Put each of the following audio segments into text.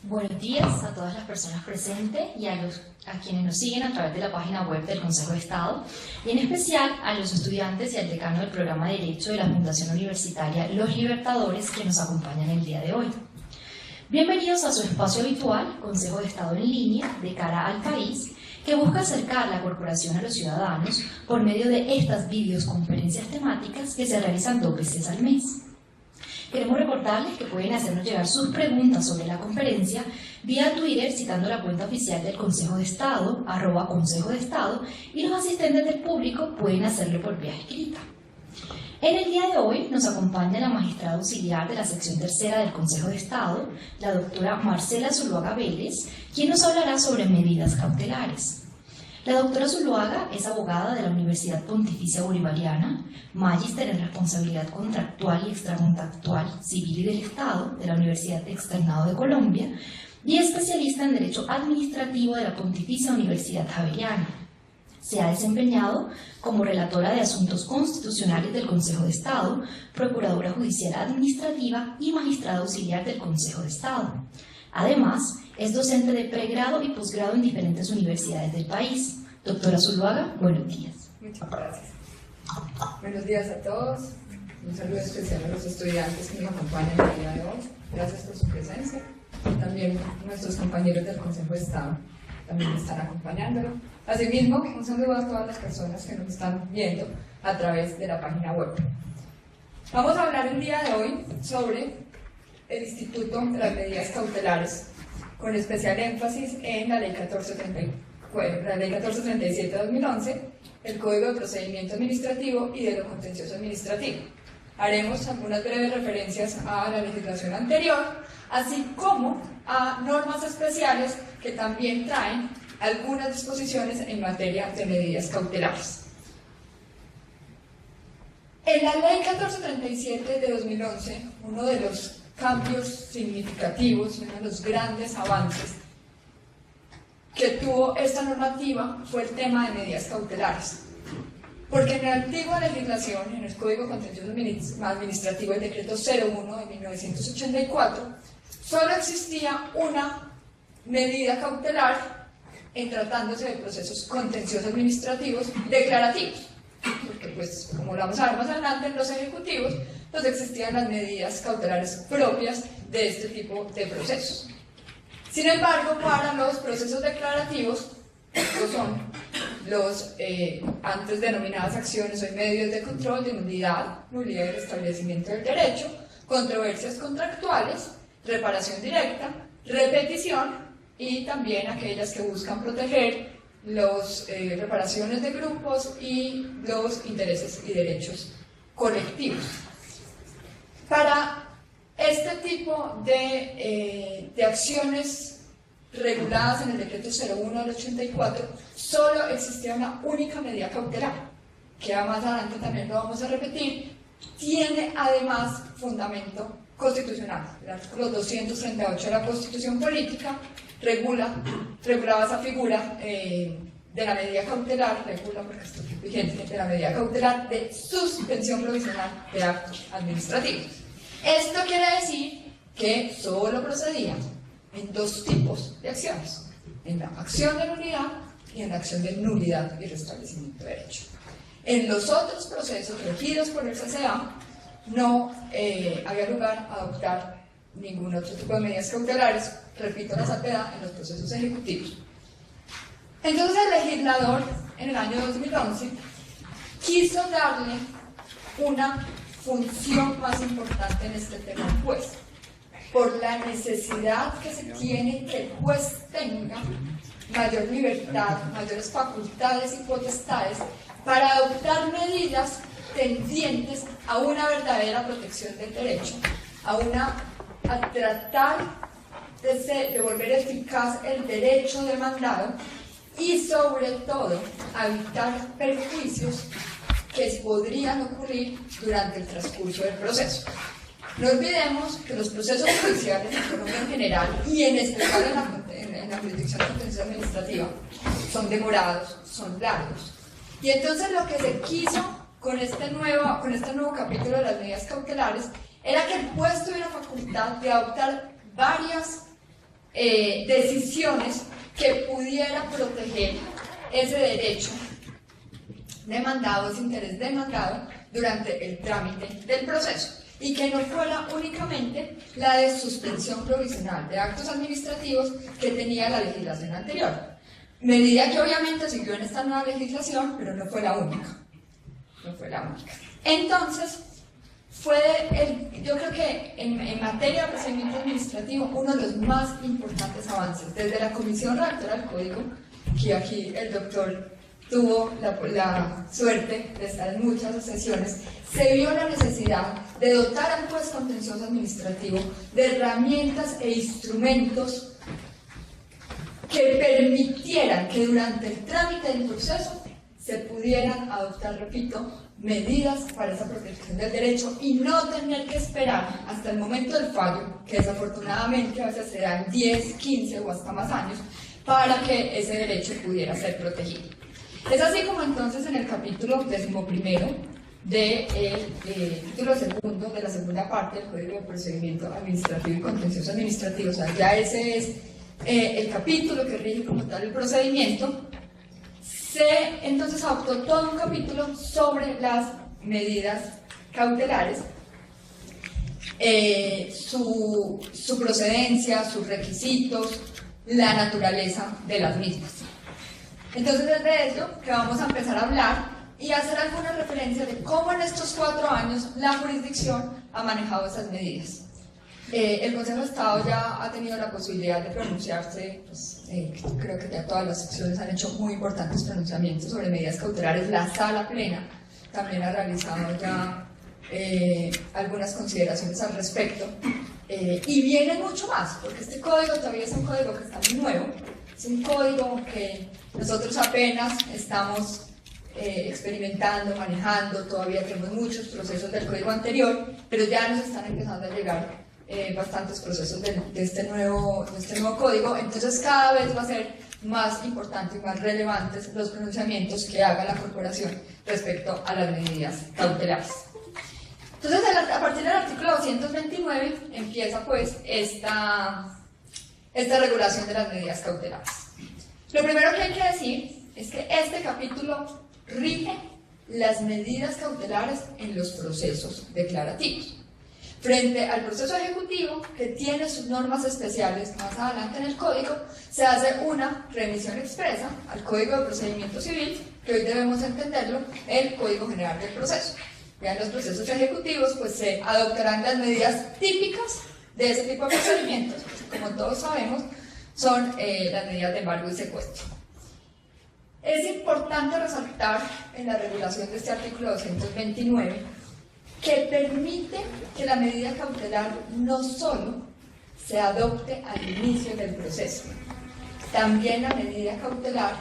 Buenos días a todas las personas presentes y a quienes nos siguen a través de la página web del Consejo de Estado, y en especial a los estudiantes y al decano del programa de Derecho de la Fundación Universitaria Los Libertadores que nos acompañan el día de hoy. Bienvenidos a su espacio habitual, Consejo de Estado en línea, de cara al país, que busca acercar la corporación a los ciudadanos por medio de estas videoconferencias temáticas que se realizan 2 veces al mes. Queremos recordarles que pueden hacernos llegar sus preguntas sobre la conferencia vía Twitter citando la cuenta oficial del Consejo de Estado, @Consejo de Estado, y los asistentes del público pueden hacerlo por vía escrita. En el día de hoy nos acompaña la magistrada auxiliar de la sección tercera del Consejo de Estado, la doctora Marcela Zuluaga Vélez, quien nos hablará sobre medidas cautelares. La doctora Zuluaga es abogada de la Universidad Pontificia Bolivariana, magíster en responsabilidad contractual y extracontractual civil y del Estado de la Universidad Externado de Colombia y especialista en Derecho Administrativo de la Pontificia Universidad Javeriana. Se ha desempeñado como relatora de Asuntos Constitucionales del Consejo de Estado, Procuradora Judicial Administrativa y magistrada auxiliar del Consejo de Estado. Además, es docente de pregrado y posgrado en diferentes universidades del país. Doctora Zuluaga, buenos días. Muchas gracias. Buenos días a todos. Un saludo especial a los estudiantes que nos acompañan el día de hoy. Gracias por su presencia. También nuestros compañeros del Consejo de Estado también están acompañándolo. Asimismo, un saludo a todas las personas que nos están viendo a través de la página web. Vamos a hablar el día de hoy sobre el Instituto de las Medidas Cautelares, con especial énfasis en la Ley 1437 de 2011, el Código de Procedimiento Administrativo y de lo Contencioso Administrativo. Haremos algunas breves referencias a la legislación anterior, así como a normas especiales que también traen algunas disposiciones en materia de medidas cautelares. En la Ley 1437 de 2011, uno de los cambios significativos, uno de los grandes avances que tuvo esta normativa fue el tema de medidas cautelares. Porque en la antigua legislación, en el Código Contencioso Administrativo, el Decreto 01 de 1984, solo existía una medida cautelar en tratándose de procesos contenciosos administrativos declarativos. Porque, pues, como lo vamos a ver más adelante en los ejecutivos, pues existían las medidas cautelares propias de este tipo de procesos. Sin embargo, para los procesos declarativos, estos son los antes denominadas acciones o medios de control de nulidad y restablecimiento del derecho, controversias contractuales, reparación directa, repetición y también aquellas que buscan proteger las reparaciones de grupos y los intereses y derechos colectivos. Para este tipo de acciones reguladas en el Decreto 01 del 84, solo existía una única medida cautelar, que más adelante también lo vamos a repetir, tiene además fundamento constitucional. El artículo 238 de la Constitución Política regulaba esa figura de la medida cautelar, porque está vigente, de la medida cautelar de suspensión provisional de actos administrativos. Esto quiere decir que solo procedía en 2 tipos de acciones: en la acción de nulidad y en la acción de nulidad y restablecimiento de derecho. En los otros procesos regidos por el CCA no había lugar a adoptar ningún otro tipo de medidas cautelares, repito la salvedad, en los procesos ejecutivos. Entonces el legislador, en el año 2011, quiso darle una función más importante en este tema al juez, por la necesidad que se tiene que el juez tenga mayor libertad, mayores facultades y potestades para adoptar medidas tendientes a una verdadera protección del derecho, a tratar de volver eficaz el derecho demandado y sobre todo a evitar perjuicios que podrían ocurrir durante el transcurso del proceso. No olvidemos que los procesos judiciales en Colombia en general y en especial en la jurisdicción contenciosa administrativa son demorados, son largos. Y entonces lo que se quiso con este nuevo capítulo de las medidas cautelares era que el juez tuviera facultad de adoptar varias decisiones que pudieran proteger ese derecho demandado, ese interés demandado durante el trámite del proceso, y que no fuera únicamente la de suspensión provisional de actos administrativos que tenía la legislación anterior. Medida que obviamente siguió en esta nueva legislación, pero no fue la única. No fue la única. Entonces, yo creo que en materia de procedimiento administrativo, uno de los más importantes avances, desde la Comisión Redactora del Código, que aquí el doctor tuvo la suerte de estar en muchas sesiones, se vio la necesidad de dotar al juez contencioso administrativo de herramientas e instrumentos que permitieran que durante el trámite del proceso se pudieran adoptar, repito, medidas para esa protección del derecho y no tener que esperar hasta el momento del fallo, que desafortunadamente a veces se da en 10, 15 o hasta más años, para que ese derecho pudiera ser protegido. Es así como entonces en el capítulo 11 del título segundo de la segunda parte del Código de Procedimiento Administrativo y Contencioso Administrativo, o sea, ya ese es el capítulo que rige como tal el procedimiento, se entonces adoptó todo un capítulo sobre las medidas cautelares, su procedencia, sus requisitos, la naturaleza de las mismas. Entonces es de eso que vamos a empezar a hablar y hacer alguna referencia de cómo en estos 4 años la jurisdicción ha manejado esas medidas. El Consejo de Estado ya ha tenido la posibilidad de pronunciarse, pues, creo que ya todas las secciones han hecho muy importantes pronunciamientos sobre medidas cautelares. La Sala Plena también ha realizado ya algunas consideraciones al respecto, y viene mucho más, porque este código todavía es un código que está muy nuevo, es un código que nosotros apenas estamos experimentando, manejando, todavía tenemos muchos procesos del código anterior, pero ya nos están empezando a llegar bastantes procesos de este nuevo código. Entonces cada vez va a ser más importante y más relevantes los pronunciamientos que haga la corporación respecto a las medidas cautelares. Entonces a partir del artículo 229 empieza pues esta regulación de las medidas cautelares. Lo primero que hay que decir es que este capítulo rige las medidas cautelares en los procesos declarativos. Frente al proceso ejecutivo, que tiene sus normas especiales más adelante en el código, se hace una remisión expresa al Código de Procedimiento Civil, que hoy debemos entenderlo, el Código General del Proceso. Ya en los procesos ejecutivos pues se adoptarán las medidas típicas de ese tipo de procedimientos, como todos sabemos, son las medidas de embargo y secuestro. Es importante resaltar en la regulación de este artículo 229 que permite que la medida cautelar no solo se adopte al inicio del proceso, también la medida cautelar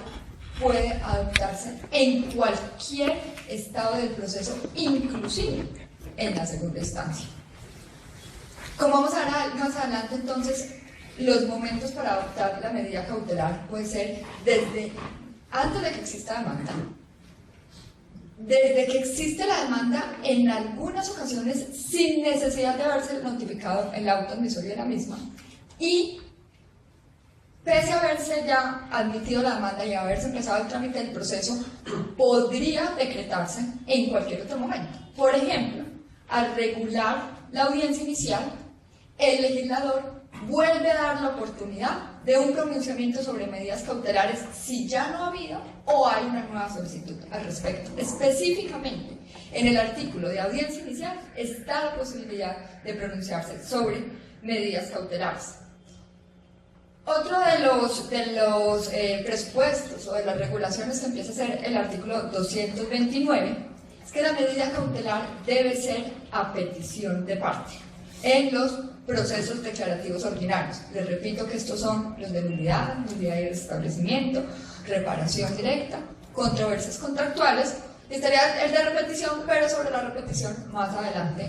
puede adoptarse en cualquier estado del proceso, inclusive en la segunda instancia. Como vamos a ver más adelante, entonces, los momentos para adoptar la medida cautelar puede ser desde antes de que exista demanda, desde que existe la demanda, en algunas ocasiones sin necesidad de haberse notificado el auto admisorio de la misma, y pese a haberse ya admitido la demanda y haberse empezado el trámite del proceso, podría decretarse en cualquier otro momento. Por ejemplo, al regular la audiencia inicial, el legislador vuelve a dar la oportunidad de un pronunciamiento sobre medidas cautelares si ya no ha habido o hay una nueva solicitud al respecto. Específicamente, en el artículo de audiencia inicial está la posibilidad de pronunciarse sobre medidas cautelares. Otro de los presupuestos o de las regulaciones que empieza a ser el artículo 229 es que la medida cautelar debe ser a petición de parte en los procesos declarativos ordinarios. Les repito que estos son los de nulidad y restablecimiento, reparación directa, controversias contractuales, y estaría el de repetición, pero sobre la repetición más adelante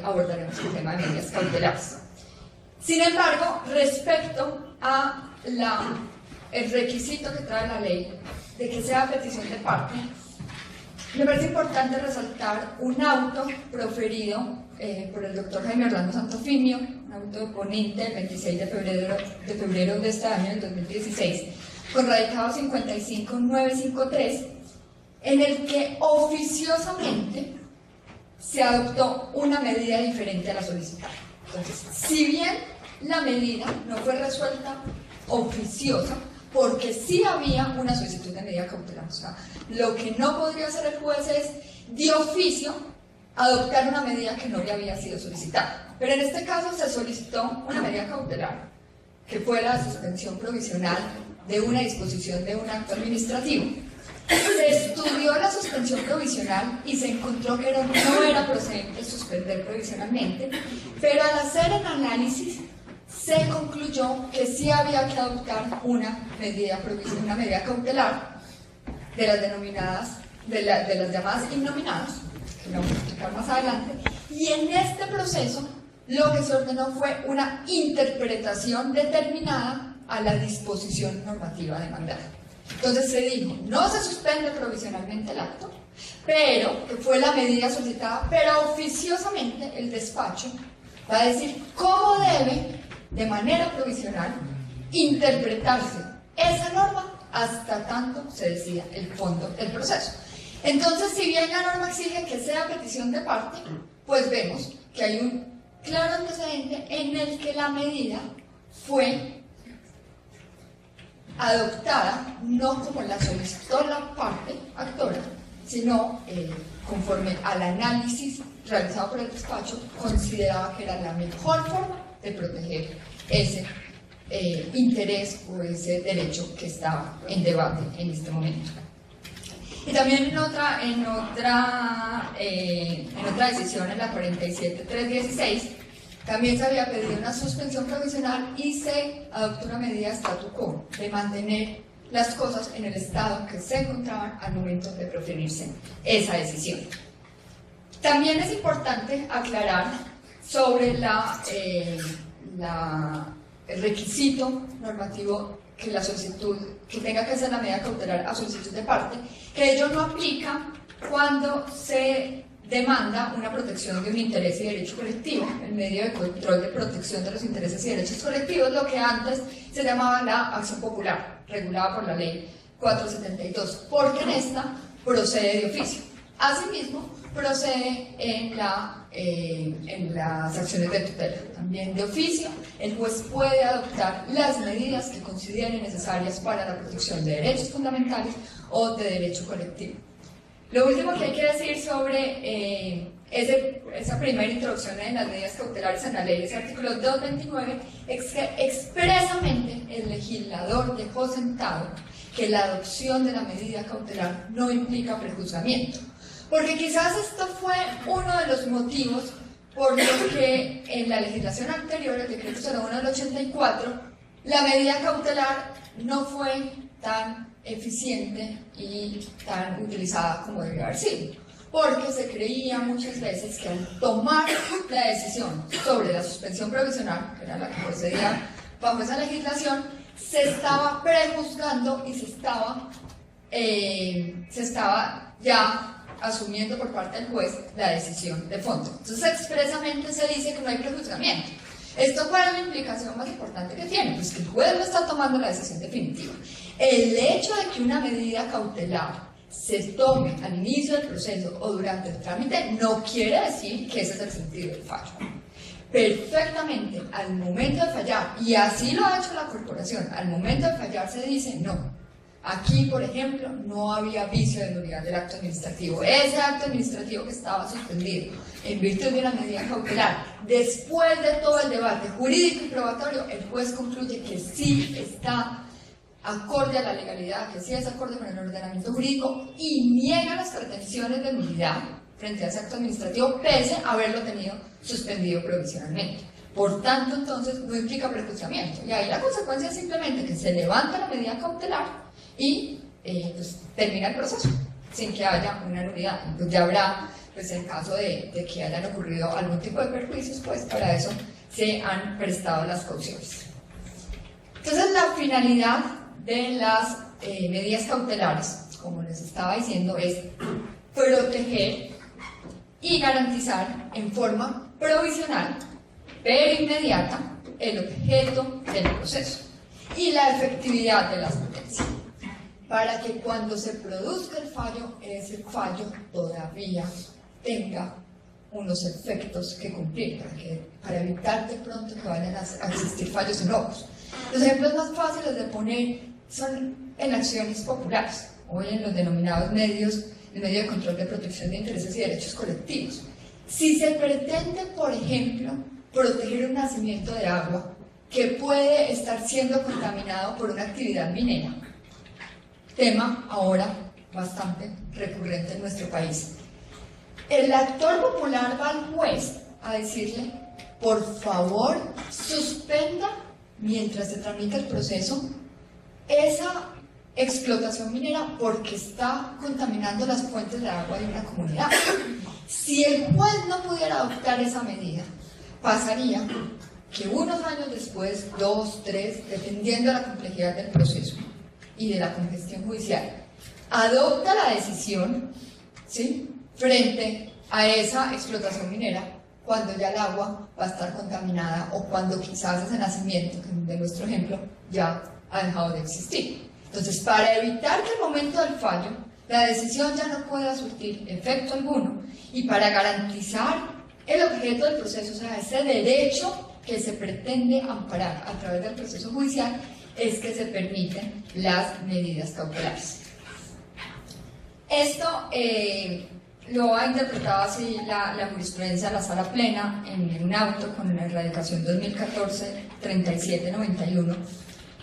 abordaremos el tema de medidas cautelares. Sin embargo, respecto a el requisito que trae la ley de que sea petición de parte, me parece importante resaltar un auto proferido por el doctor Jaime Orlando Santofimio, un un auto ponente el 26 de febrero de este año, del 2016, con radicado 55953, en el que oficiosamente se adoptó una medida diferente a la solicitada. Entonces, si bien la medida no fue resuelta oficiosa, porque sí había una solicitud de medida cautelar, o sea, lo que no podría hacer el juez es, de oficio, adoptar una medida que no le había sido solicitada. Pero en este caso se solicitó una medida cautelar, que fue la suspensión provisional de una disposición de un acto administrativo. Se estudió la suspensión provisional y se encontró que no era procedente suspender provisionalmente, pero al hacer el análisis se concluyó que sí había que adoptar una medida cautelar de las denominadas, de las llamadas innominadas, que lo vamos a explicar más adelante, y en este proceso lo que se ordenó fue una interpretación determinada a la disposición normativa demandada. Entonces se dijo, no se suspende provisionalmente el acto, pero, que fue la medida solicitada, pero oficiosamente el despacho va a decir cómo debe, de manera provisional, interpretarse esa norma hasta tanto se decida el fondo del proceso. Entonces, si bien la norma exige que sea petición de parte, pues vemos que hay un claro antecedente en el que la medida fue adoptada no como la solicitó la parte actora, sino conforme al análisis realizado por el despacho, consideraba que era la mejor forma de proteger ese interés o ese derecho que estaba en debate en este momento. Y también en otra decisión, en la 47.316, también se había pedido una suspensión provisional y se adoptó una medida statu quo de mantener las cosas en el estado que se encontraban al momento de proferirse esa decisión. También es importante aclarar sobre el requisito normativo que la solicitud, que tenga que hacer la medida cautelar a solicitud de parte, que ello no aplica cuando se demanda una protección de un interés y derecho colectivo. El medio de control de protección de los intereses y derechos colectivos, lo que antes se llamaba la acción popular, regulada por la ley 472, porque en esta procede de oficio. Asimismo, procede en las acciones de tutela. También de oficio, el juez puede adoptar las medidas que considere necesarias para la protección de derechos fundamentales o de derecho colectivo. Lo último que hay que decir sobre esa primera introducción en las medidas cautelares en la ley, ese artículo 229, es que expresamente el legislador dejó sentado que la adopción de la medida cautelar no implica prejuzgamiento. Porque quizás esto fue uno de los motivos por los que en la legislación anterior, el decreto 01 del 84, la medida cautelar no fue tan eficiente y tan utilizada como debería haber sido. Porque se creía muchas veces que al tomar la decisión sobre la suspensión provisional, que era la que procedía bajo esa legislación, se estaba prejuzgando y se estaba ya asumiendo por parte del juez la decisión de fondo. Entonces expresamente se dice que no hay prejuzgamiento. ¿Esto cuál es la implicación más importante que tiene? Pues que el juez no está tomando la decisión definitiva. El hecho de que una medida cautelar se tome al inicio del proceso o durante el trámite no quiere decir que ese es el sentido del fallo. Perfectamente, al momento de fallar, y así lo ha hecho la corporación, al momento de fallar se dice no. Aquí, por ejemplo, no había vicio de nulidad del acto administrativo. Ese acto administrativo que estaba suspendido en virtud de una medida cautelar, después de todo el debate jurídico y probatorio, el juez concluye que sí está acorde a la legalidad, que sí es acorde con el ordenamiento jurídico y niega las pretensiones de nulidad frente a ese acto administrativo, pese a haberlo tenido suspendido provisionalmente. Por tanto, entonces, no implica prejuzgamiento. Y ahí la consecuencia es simplemente que se levanta la medida cautelar y pues, termina el proceso sin que haya una nulidad. Pues ya habrá, pues en caso de que hayan ocurrido algún tipo de perjuicios, pues para eso se han prestado las cauciones. Entonces la finalidad de las medidas cautelares, como les estaba diciendo, es proteger y garantizar en forma provisional pero inmediata, el objeto del proceso y la efectividad de la sentencia, para que cuando se produzca el fallo, ese fallo todavía tenga unos efectos que cumplir, para evitar de pronto que vayan a existir fallos nuevos. Los ejemplos más fáciles de poner son en acciones populares, o en los denominados medios, el medio de control de protección de intereses y derechos colectivos. Si se pretende, por ejemplo, proteger un nacimiento de agua que puede estar siendo contaminado por una actividad minera, tema ahora bastante recurrente en nuestro país, el actor popular va al juez a decirle: por favor, suspenda mientras se tramita el proceso esa explotación minera porque está contaminando las fuentes de agua de una comunidad. Si el juez no pudiera adoptar esa medida, pasaría que unos años después, 2, 3, dependiendo de la complejidad del proceso y de la congestión judicial, adopta la decisión, ¿sí?, frente a esa explotación minera, cuando ya el agua va a estar contaminada o cuando quizás ese nacimiento, de nuestro ejemplo, ya ha dejado de existir. Entonces, para evitar que al momento del fallo la decisión ya no pueda surtir efecto alguno y para garantizar el objeto del proceso, o sea, ese derecho que se pretende amparar a través del proceso judicial, es que se permiten las medidas cautelares. Esto lo ha interpretado así la jurisprudencia de la Sala Plena en un auto con la erradicación 2014-3791.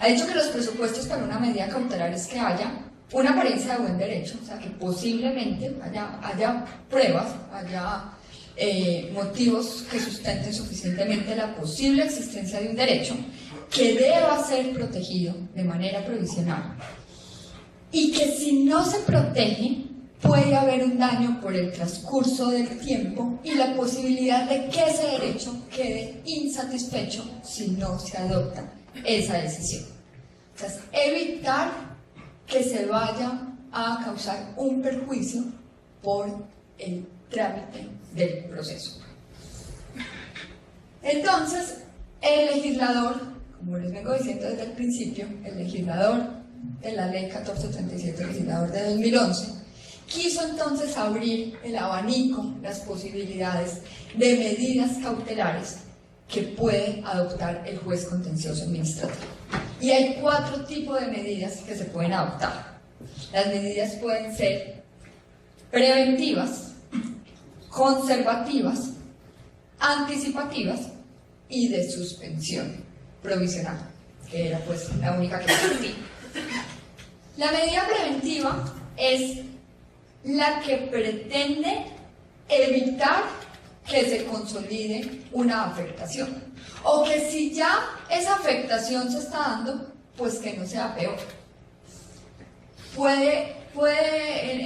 Ha dicho que los presupuestos para una medida cautelar es que haya una apariencia de buen derecho, o sea, que posiblemente haya pruebas, haya motivos que sustenten suficientemente la posible existencia de un derecho que deba ser protegido de manera provisional y que si no se protege puede haber un daño por el transcurso del tiempo y la posibilidad de que ese derecho quede insatisfecho si no se adopta esa decisión. Entonces, evitar que se vaya a causar un perjuicio por el trámite del proceso. Entonces, el legislador, como les vengo diciendo desde el principio, el legislador de la Ley 1437, el legislador de 2011, quiso entonces abrir el abanico, las posibilidades de medidas cautelares que puede adoptar el juez contencioso administrativo. Y hay 4 tipos de medidas que se pueden adoptar. Las medidas pueden ser preventivas, conservativas, anticipativas y de suspensión provisional, que era pues la única que existía. La medida preventiva es la que pretende evitar que se consolide una afectación, o que si ya esa afectación se está dando, pues que no sea peor. Puede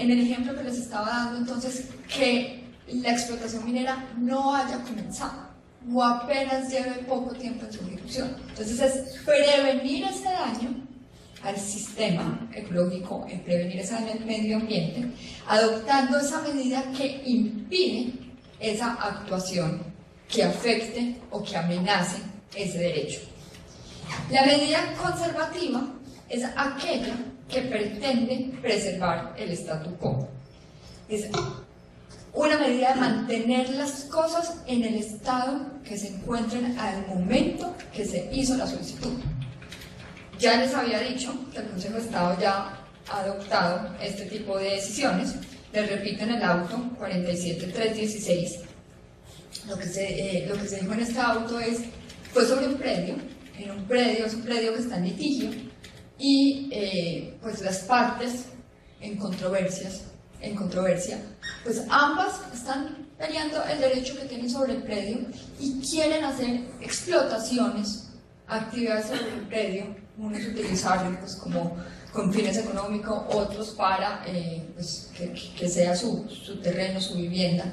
en el ejemplo que les estaba dando, entonces, que la explotación minera no haya comenzado, o apenas lleve poco tiempo en su ejecución. Entonces es prevenir ese daño al sistema ecológico, prevenir ese daño al medio ambiente, adoptando esa medida que impide esa actuación que afecte o que amenace ese derecho. La medida conservativa es aquella que pretende preservar el statu quo. Es una medida de mantener las cosas en el estado que se encuentran al momento que se hizo la solicitud. Ya les había dicho que el Consejo de Estado ya ha adoptado este tipo de decisiones. Les repito en el auto 47.316. Lo que se dijo en este auto fue sobre un predio. Es un predio que está en litigio y pues las partes en controversia, pues ambas están peleando el derecho que tienen sobre el predio y quieren hacer explotaciones, actividades sobre el predio, unos utilizarlos pues, como con fines económicos, otros para pues, que sea su terreno, su vivienda.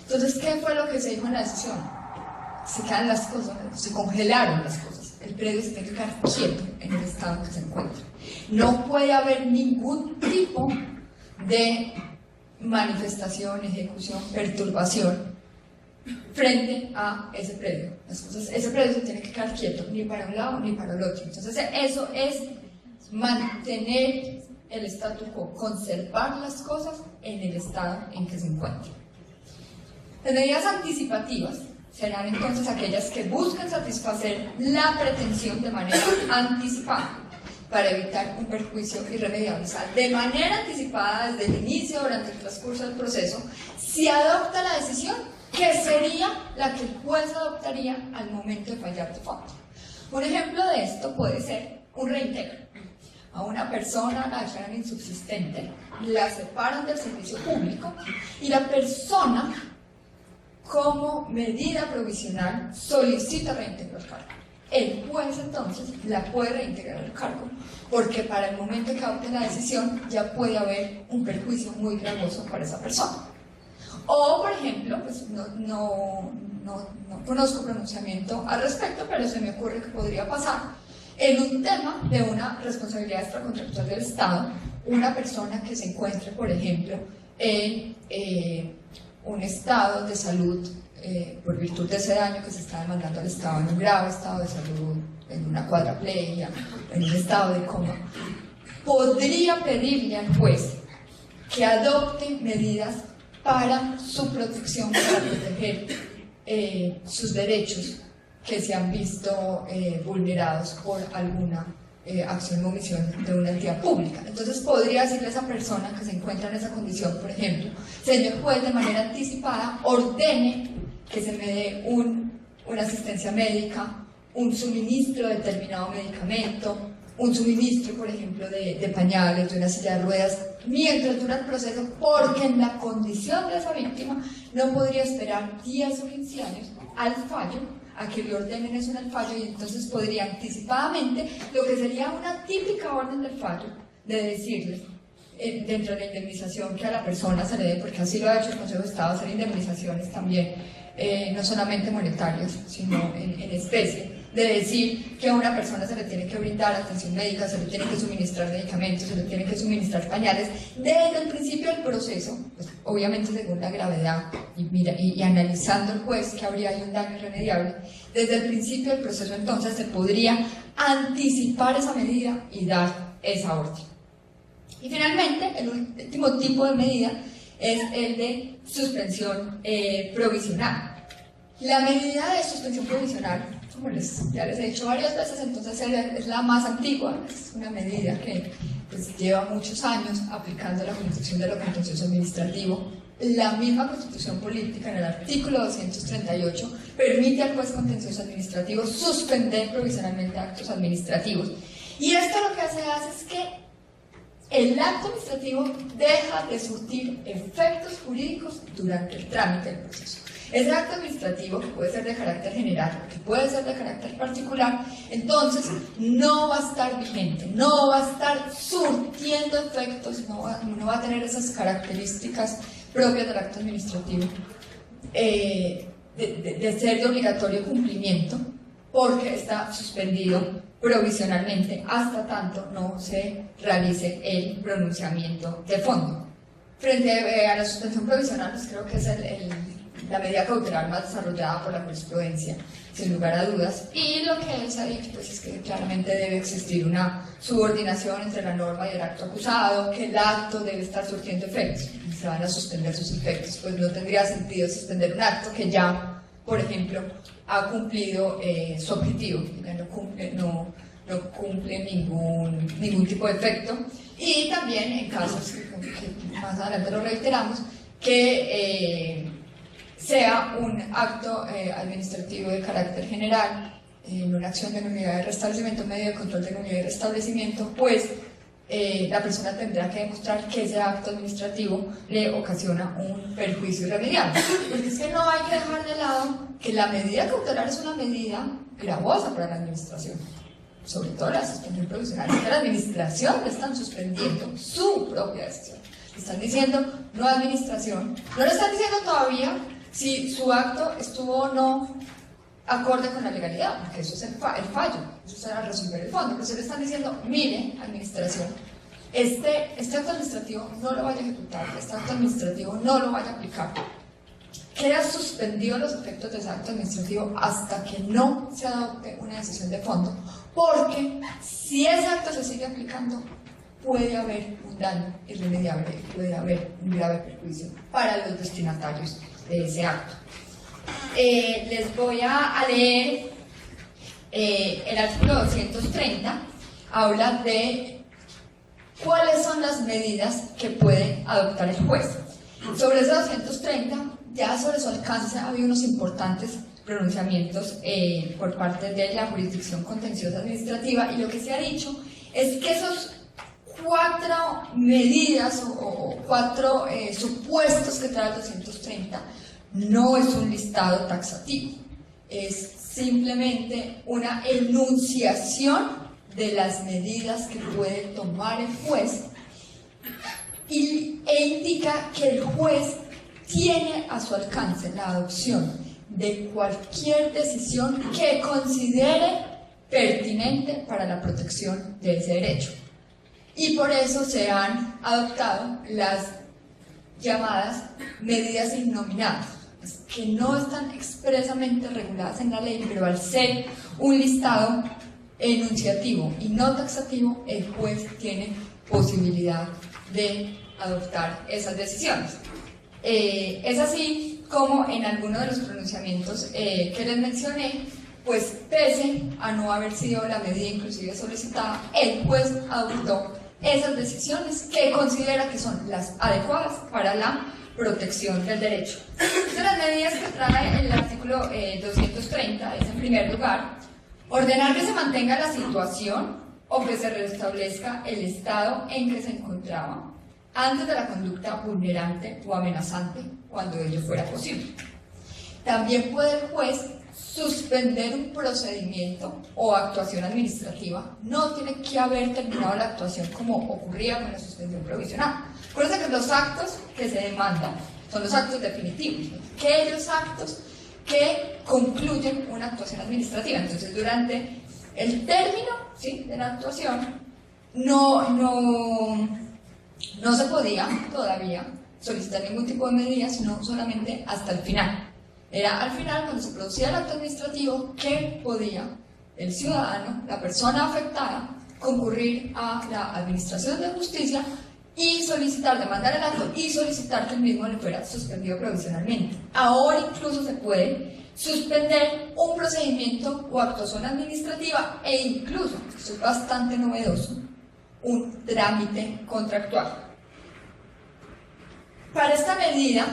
Entonces, ¿qué fue lo que se dijo en la decisión? Se quedan las cosas, se congelaron las cosas. El predio se tiene que quedar quieto en el estado en que se encuentra. No puede haber ningún tipo de manifestación, ejecución, perturbación frente a ese predio. Entonces, ese predio se tiene que quedar quieto, ni para un lado ni para el otro. Entonces, eso es mantener el statu quo, conservar las cosas en el estado en que se encuentran. Las medidas anticipativas serán entonces aquellas que buscan satisfacer la pretensión de manera anticipada para evitar un perjuicio irremediable. O sea, de manera anticipada, desde el inicio, durante el transcurso del proceso, se adopta la decisión que sería la que el juez adoptaría al momento de fallar de fondo. Un ejemplo de esto puede ser un reintegro. A una persona la declaran insubsistente, la separan del servicio público y la persona, como medida provisional, solicita reintegro al cargo. El juez entonces la puede reintegrar al cargo, porque para el momento que adopte la decisión ya puede haber un perjuicio muy gravoso para esa persona. O, por ejemplo, pues no conozco pronunciamiento al respecto, pero se me ocurre que podría pasar en un tema de una responsabilidad extracontractual del Estado, una persona que se encuentre, por ejemplo, en un estado de salud por virtud de ese daño que se está demandando al Estado, en un grave estado de salud, en una cuadraplegia, en un estado de coma, podría pedirle al juez que adopte medidas para su protección, para proteger sus derechos que se han visto vulnerados por alguna acción o omisión de una entidad pública. Entonces podría decirle a esa persona que se encuentra en esa condición, por ejemplo, señor juez, de manera anticipada, ordene que se me dé una asistencia médica, un suministro de determinado medicamento, un suministro, por ejemplo, de pañales, de una silla de ruedas, mientras dura el proceso, porque en la condición de esa víctima no podría esperar 10 o 15 años al fallo, a que le ordenen eso en el fallo, y entonces podría anticipadamente, lo que sería una típica orden del fallo, de decirle, dentro de la indemnización que a la persona se le dé, porque así lo ha hecho el Consejo de Estado, hacer indemnizaciones también, no solamente monetarias, sino en especie, de decir que a una persona se le tiene que brindar atención médica, se le tiene que suministrar medicamentos, se le tiene que suministrar pañales, desde el principio del proceso, pues, obviamente según la gravedad, y analizando el juez que habría ahí un daño irremediable, desde el principio del proceso entonces se podría anticipar esa medida y dar esa orden. Y finalmente, el último tipo de medida es el de suspensión provisional. La medida de suspensión provisional, como ya les he dicho varias veces, entonces es la más antigua, es una medida que pues, lleva muchos años aplicando la Constitución de lo Contencioso Administrativo. La misma Constitución Política, en el artículo 238, permite al juez contencioso administrativo suspender provisionalmente actos administrativos. Y esto lo que hace es que el acto administrativo deja de surtir efectos jurídicos durante el trámite del proceso. Ese acto administrativo, que puede ser de carácter general, que puede ser de carácter particular, entonces no va a estar vigente, no va a estar surtiendo efectos, no va a tener esas características propias del acto administrativo de ser de obligatorio cumplimiento, porque está suspendido provisionalmente hasta tanto no se realice el pronunciamiento de fondo. Frente a la suspensión provisional, pues creo que es la medida cautelar más desarrollada por la jurisprudencia, sin lugar a dudas, y lo que se ha dicho pues, es que claramente debe existir una subordinación entre la norma y el acto acusado, que el acto debe estar surtiendo efectos, y se van a suspender sus efectos, pues no tendría sentido suspender un acto que ya, por ejemplo, ha cumplido su objetivo, ya no cumple ningún tipo de efecto, y también en casos que más adelante lo reiteramos, que sea un acto administrativo de carácter general, en una acción de nulidad de restablecimiento, medio de control de nulidad y restablecimiento, pues la persona tendrá que demostrar que ese acto administrativo le ocasiona un perjuicio irremediable. Porque es que no hay que dejar de lado que la medida cautelar es una medida gravosa para la administración, sobre todo la suspensión provisional, que la administración le están suspendiendo su propia decisión. Le están diciendo no administración, no le están diciendo todavía si su acto estuvo o no acorde con la legalidad, porque eso es el fallo, eso será resolver el fondo, pero se le están diciendo, mire, administración, este acto administrativo no lo vaya a ejecutar, este acto administrativo no lo vaya a aplicar. queda suspendido los efectos de ese acto administrativo hasta que no se adopte una decisión de fondo, porque si ese acto se sigue aplicando, puede haber un daño irremediable, puede haber un grave perjuicio para los destinatarios de ese acto. Les voy a leer el artículo 230, habla de cuáles son las medidas que puede adoptar el juez. Sobre ese 230, ya sobre su alcance había unos importantes pronunciamientos por parte de la jurisdicción contenciosa administrativa, y lo que se ha dicho es que esos 4 medidas o 4 supuestos que trae el 230 no es un listado taxativo, es simplemente una enunciación de las medidas que puede tomar el juez e indica que el juez tiene a su alcance la adopción de cualquier decisión que considere pertinente para la protección de ese derecho. Y por eso se han adoptado las llamadas medidas innominadas, que no están expresamente reguladas en la ley, pero al ser un listado enunciativo y no taxativo, el juez tiene posibilidad de adoptar esas decisiones. Es así como en algunos de los pronunciamientos que les mencioné, pues pese a no haber sido la medida inclusive solicitada, el juez adoptó esas decisiones que considera que son las adecuadas para la protección del derecho. De las medidas que trae el artículo 230 es, en primer lugar, ordenar que se mantenga la situación o que se restablezca el estado en que se encontraba antes de la conducta vulnerante o amenazante, cuando ello fuera posible. También puede el juez suspender un procedimiento o actuación administrativa. No tiene que haber terminado la actuación como ocurría con la suspensión provisional. Acuérdense que los actos que se demandan son los actos definitivos, aquellos actos que concluyen una actuación administrativa. Entonces, durante el término, ¿sí?, de la actuación, no se podía todavía solicitar ningún tipo de medida, sino solamente hasta el final. Era al final, cuando se producía el acto administrativo, que podía el ciudadano, la persona afectada, concurrir a la administración de justicia y solicitar, demandar el acto y solicitar que el mismo le fuera suspendido provisionalmente. Ahora incluso se puede suspender un procedimiento o actuación administrativa e incluso, esto es bastante novedoso, un trámite contractual. Para esta medida,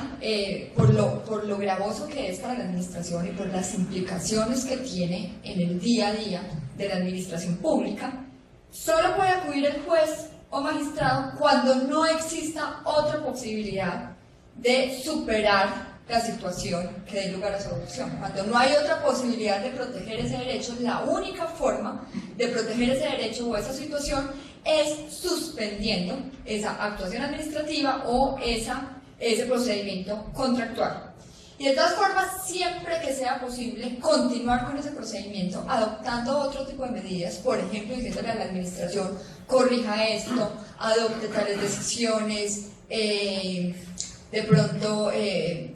por lo gravoso que es para la administración y por las implicaciones que tiene en el día a día de la administración pública, solo puede acudir el juez o magistrado cuando no exista otra posibilidad de superar la situación que dé lugar a su adopción. Cuando no hay otra posibilidad de proteger ese derecho, la única forma de proteger ese derecho o esa situación es suspendiendo esa actuación administrativa o ese procedimiento contractual. Y de todas formas, siempre que sea posible, continuar con ese procedimiento, adoptando otro tipo de medidas, por ejemplo, diciéndole a la administración, corrija esto, adopte tales decisiones, de pronto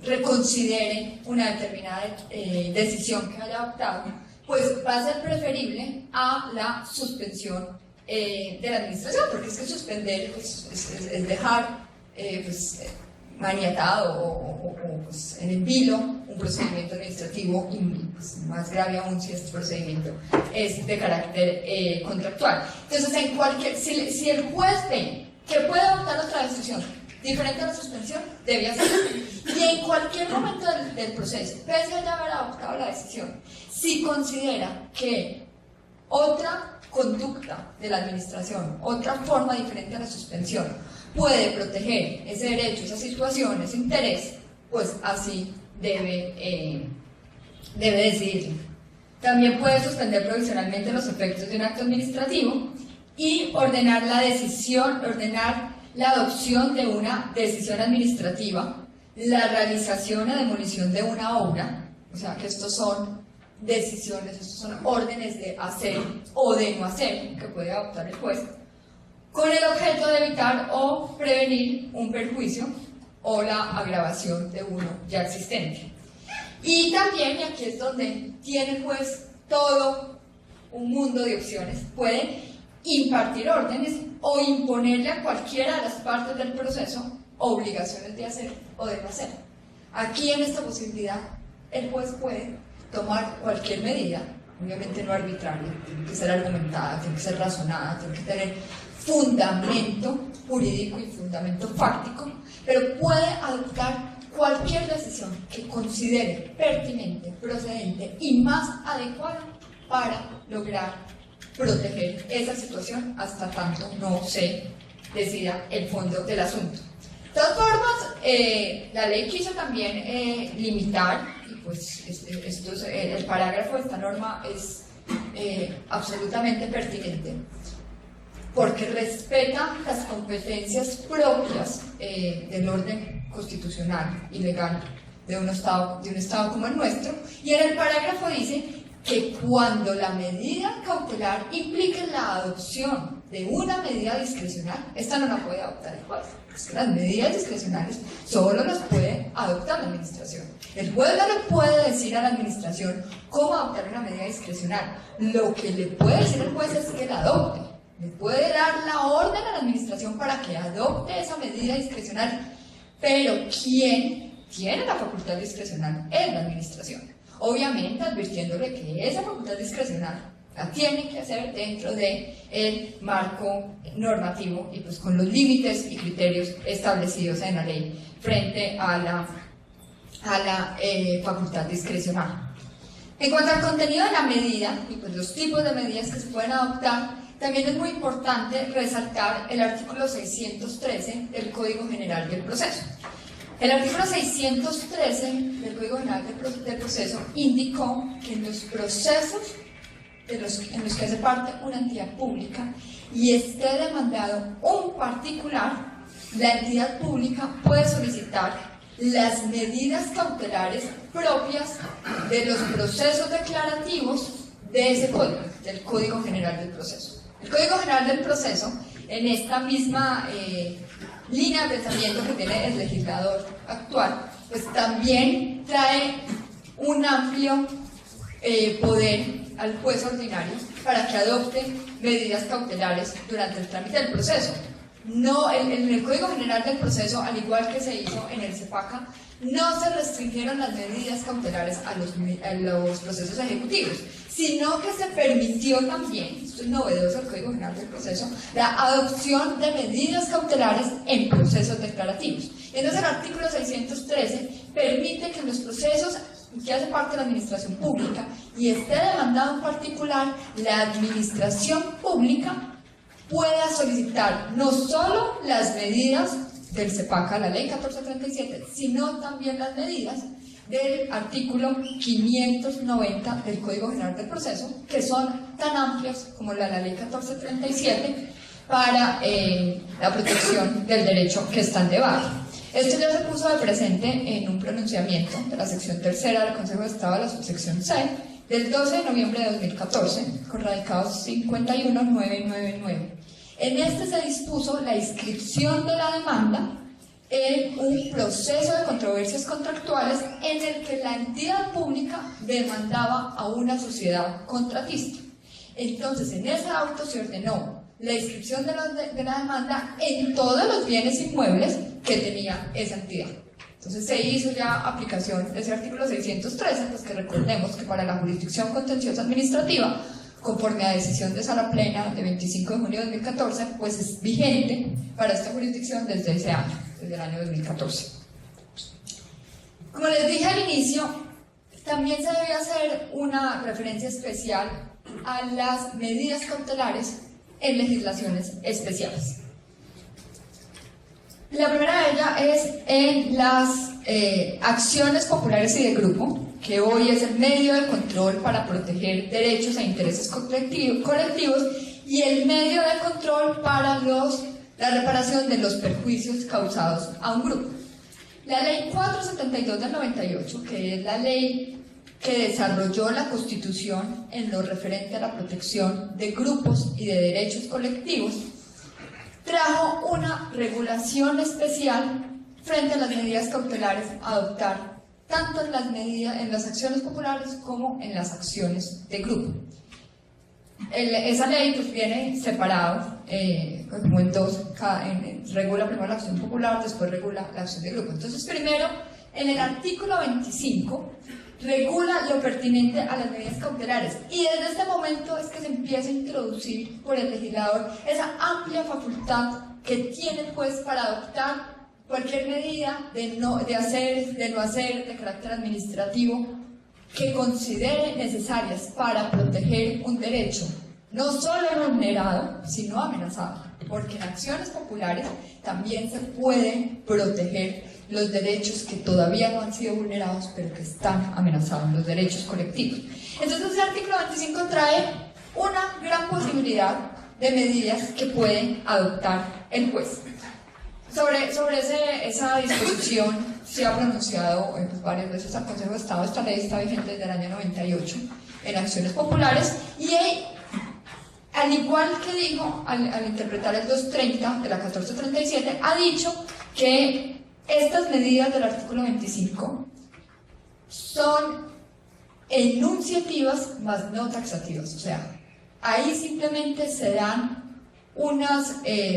reconsidere una determinada decisión que haya adoptado, pues va a ser preferible a la suspensión de la administración, porque es que suspender pues, es dejar maniatado o pues, en el vilo un procedimiento administrativo, y pues, más grave aún si este procedimiento es de carácter contractual. Entonces, si el juez ve que puede adoptar otra decisión diferente a la suspensión, debe hacerlo. Y en cualquier momento del proceso, pese a ya haber adoptado la decisión, si considera que otra conducta de la administración, otra forma diferente a la suspensión, puede proteger ese derecho, esa situación, ese interés, pues así debe decidirlo. También puede suspender provisionalmente los efectos de un acto administrativo y ordenar la adopción de una decisión administrativa, la realización o demolición de una obra, o sea que estos son decisiones, estos son órdenes de hacer o de no hacer que puede adoptar el juez, con el objeto de evitar o prevenir un perjuicio o la agravación de uno ya existente. Y también, y aquí es donde tiene el juez todo un mundo de opciones, puede impartir órdenes o imponerle a cualquiera de las partes del proceso obligaciones de hacer o de no hacer. Aquí en esta posibilidad el juez puede tomar cualquier medida, obviamente no arbitraria, tiene que ser argumentada, tiene que ser razonada, tiene que tener fundamento jurídico y fundamento fáctico, pero puede adoptar cualquier decisión que considere pertinente, procedente y más adecuada para lograr proteger esa situación hasta tanto no se decida el fondo del asunto. De todas formas, la ley quiso también limitar, y pues el parágrafo de esta norma es absolutamente pertinente, porque respeta las competencias propias del orden constitucional y legal de un Estado como el nuestro, y en el parágrafo dice que cuando la medida cautelar implique la adopción de una medida discrecional, esta no la puede adoptar el juez. Es que las medidas discrecionales solo las puede adoptar la administración. El juez no le puede decir a la administración cómo adoptar una medida discrecional. Lo que le puede decir el juez es que la adopte. Le puede dar la orden a la administración para que adopte esa medida discrecional, pero quien tiene la facultad discrecional es la administración. Obviamente advirtiéndole que esa facultad discrecional la tiene que hacer dentro del marco normativo y pues con los límites y criterios establecidos en la ley frente a la facultad discrecional. En cuanto al contenido de la medida y pues los tipos de medidas que se pueden adoptar, también es muy importante resaltar el artículo 613 del Código General del Proceso. El artículo 613 del Código General del Proceso indicó que en los procesos en los que hace parte una entidad pública y esté demandado un particular, la entidad pública puede solicitar las medidas cautelares propias de los procesos declarativos de ese código, del Código General del Proceso. El Código General del Proceso, en esta misma línea de pensamiento que tiene el legislador actual, pues también trae un amplio poder al juez ordinario para que adopte medidas cautelares durante el trámite del proceso. No, en el Código General del Proceso, al igual que se hizo en el CEPACA, no se restringieron las medidas cautelares a los procesos ejecutivos, sino que se permitió también, esto es novedoso del Código General del Proceso, la adopción de medidas cautelares en procesos declarativos. Entonces el artículo 613 permite que en los procesos que hace parte de la administración pública y esté demandado en particular, la administración pública pueda solicitar no solo las medidas del CEPACA, la ley 1437, sino también las medidas del artículo 590 del Código General del Proceso, que son tan amplias como la ley 1437 para la protección del derecho que está en debate. Esto ya se puso de presente en un pronunciamiento de la sección tercera del Consejo de Estado de la subsección C del 12 de noviembre de 2014, con radicados 51999. En este se dispuso la inscripción de la demanda en un proceso de controversias contractuales en el que la entidad pública demandaba a una sociedad contratista. Entonces, en ese auto se ordenó la inscripción de la demanda en todos los bienes inmuebles que tenía esa entidad. Entonces se hizo ya aplicación de ese artículo 613, pues que recordemos que para la jurisdicción contenciosa administrativa, conforme a decisión de Sala Plena de 25 de junio de 2014, pues es vigente para esta jurisdicción desde ese año, desde el año 2014. Como les dije al inicio, también se debe hacer una referencia especial a las medidas cautelares en legislaciones especiales. La primera de ellas es en las acciones populares y de grupo, que hoy es el medio de control para proteger derechos e intereses colectivos y el medio de control para la reparación de los perjuicios causados a un grupo. La ley 472 del 98, que es la ley que desarrolló la Constitución en lo referente a la protección de grupos y de derechos colectivos, trajo una regulación especial frente a las medidas cautelares a adoptar tanto en las acciones populares como en las acciones de grupo. Esa ley pues viene separado como en dos, regula primero la acción popular, después regula la acción de grupo. Entonces primero, en el artículo 25, regula lo pertinente a las medidas cautelares, y desde este momento es que se empieza a introducir por el legislador esa amplia facultad que tiene el juez para adoptar cualquier medida de no hacer, de carácter administrativo, que considere necesarias para proteger un derecho, no solo vulnerado, sino amenazado, porque en acciones populares también se pueden proteger los derechos que todavía no han sido vulnerados, pero que están amenazados, los derechos colectivos. Entonces el artículo 25 trae una gran posibilidad de medidas que puede adoptar el juez. Sobre esa disposición se ha pronunciado pues, varias veces al Consejo de Estado. Esta ley está vigente desde el año 98 en acciones populares, y al igual que dijo al interpretar el 230 de la 1437, ha dicho que estas medidas del artículo 25 son enunciativas más no taxativas, o sea, ahí simplemente se dan unos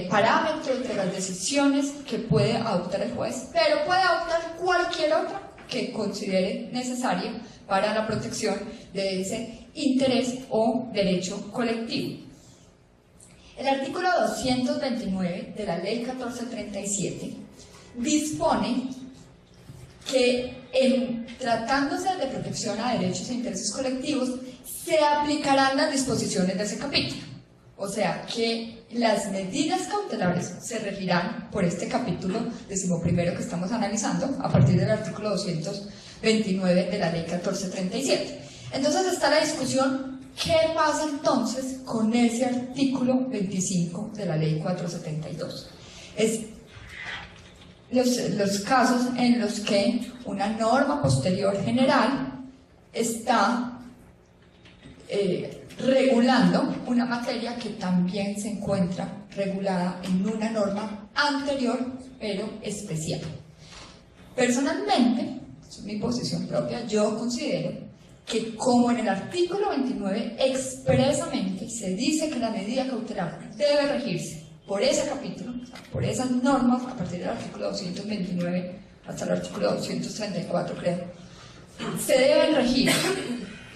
parámetros de las decisiones que puede adoptar el juez, pero puede adoptar cualquier otra que considere necesaria para la protección de ese interés o derecho colectivo. El artículo 229 de la Ley 1437 dispone que tratándose de protección a derechos e intereses colectivos, se aplicarán las disposiciones de ese capítulo. O sea, que las medidas cautelares se regirán por este capítulo 11 que estamos analizando, a partir del artículo 229 de la Ley 1437. Entonces está la discusión, ¿qué pasa entonces con ese artículo 25 de la Ley 472? Los casos en los que una norma posterior general está regulando una materia que también se encuentra regulada en una norma anterior, pero especial. Personalmente, es mi posición propia, yo considero que como en el artículo 29 expresamente se dice que la medida cautelar debe regirse por ese capítulo, o sea, por esas normas, a partir del artículo 229 hasta el artículo 234, creo, se deben regir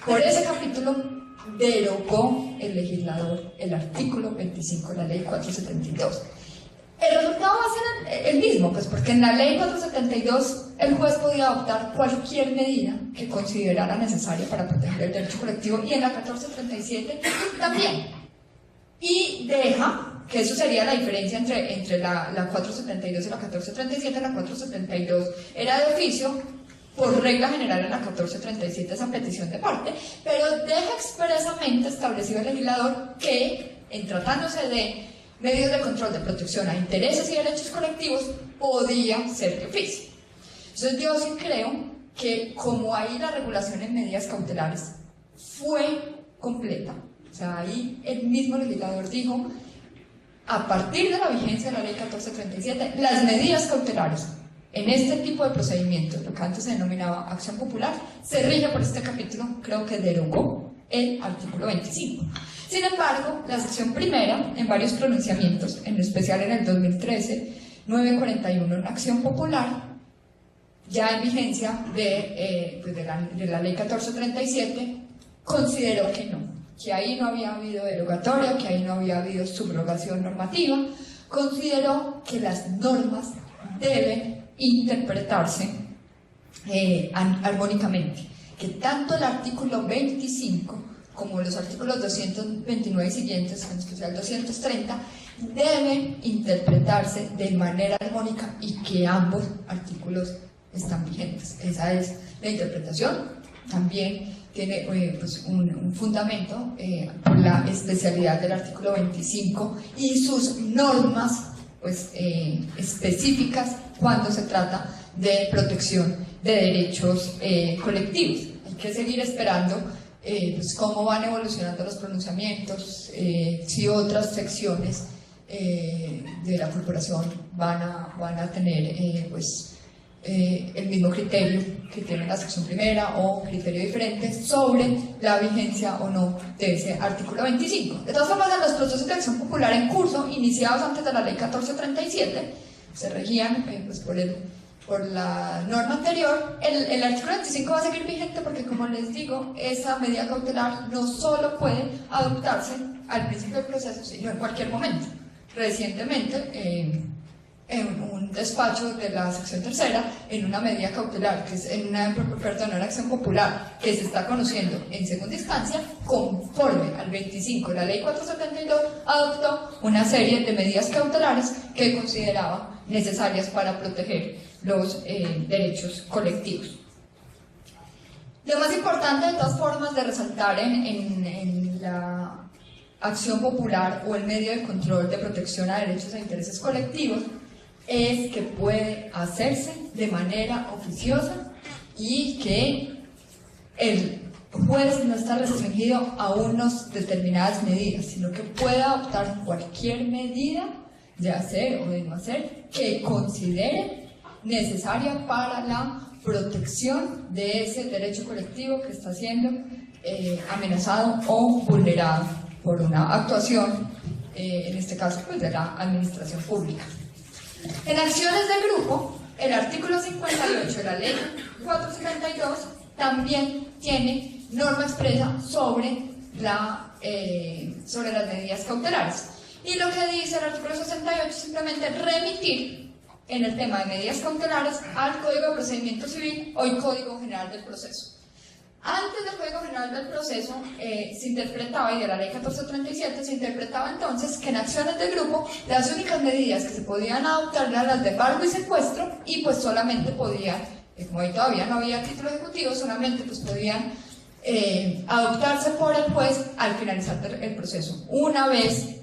por ese capítulo, derogó el legislador el artículo 25 de la Ley 472. El resultado va a ser el mismo, pues porque en la Ley 472 el juez podía adoptar cualquier medida que considerara necesaria para proteger el derecho colectivo, y en la 1437 también. Y deja, que eso sería la diferencia entre la 472 y la 1437, la 472 era de oficio, por regla general en la 1437 esa petición de parte, pero deja expresamente establecido el legislador que, en tratándose de medios de control de protección a intereses y derechos colectivos, podía ser de oficio. Entonces yo sí creo que como ahí la regulación en medidas cautelares fue completa, o sea, ahí el mismo legislador dijo, a partir de la vigencia de la Ley 1437, las medidas cautelares en este tipo de procedimientos, lo que antes se denominaba acción popular, se rige por este capítulo, creo que derogó el artículo 25. Sin embargo, la sección primera, en varios pronunciamientos, en especial en el 2013, 941, en acción popular, ya en vigencia de la Ley 1437, consideró que no, que ahí no había habido derogatoria, que ahí no había habido subrogación normativa, consideró que las normas deben interpretarse armónicamente, que tanto el artículo 25 como los artículos 229 y siguientes, en especial 230, deben interpretarse de manera armónica y que ambos artículos están vigentes. Esa es la interpretación. También tiene pues un fundamento por la especialidad del artículo 25 y sus normas pues, específicas cuando se trata de protección de derechos colectivos. Hay que seguir esperando pues, cómo van evolucionando los pronunciamientos, si otras secciones de la corporación van a tener el mismo criterio que tiene la sección primera o criterio diferente sobre la vigencia o no de ese artículo 25. De todas formas, en los procesos de acción popular en curso, iniciados antes de la ley 1437, se regían por la norma anterior. El artículo 25 va a seguir vigente porque, como les digo, esa medida cautelar no solo puede adoptarse al principio del proceso, sino en cualquier momento. Recientemente, en un despacho de la sección tercera, en una medida cautelar, que es en una acción popular que se está conociendo en segunda instancia, conforme al 25, la ley 472 adoptó una serie de medidas cautelares que consideraba necesarias para proteger los derechos colectivos. Lo más importante, de todas formas, de resaltar en la acción popular o el medio de control de protección a derechos e intereses colectivos es que puede hacerse de manera oficiosa y que el juez no está restringido a unas determinadas medidas, sino que puede adoptar cualquier medida de hacer o de no hacer que considere necesaria para la protección de ese derecho colectivo que está siendo amenazado o vulnerado por una actuación, en este caso pues, de la administración pública. En acciones de grupo, el artículo 58 de la ley 472 también tiene norma expresa sobre las medidas cautelares. Y lo que dice el artículo 68 es simplemente remitir en el tema de medidas cautelares al Código de Procedimiento Civil o el Código General del Proceso. Antes del Código General del Proceso se interpretaba, y de la ley 1437 se interpretaba entonces que en acciones de grupo las únicas medidas que se podían adoptar eran las de embargo y secuestro, y pues solamente podían, como ahí todavía no había título ejecutivo, solamente pues podían adoptarse por el juez al finalizar el proceso, una vez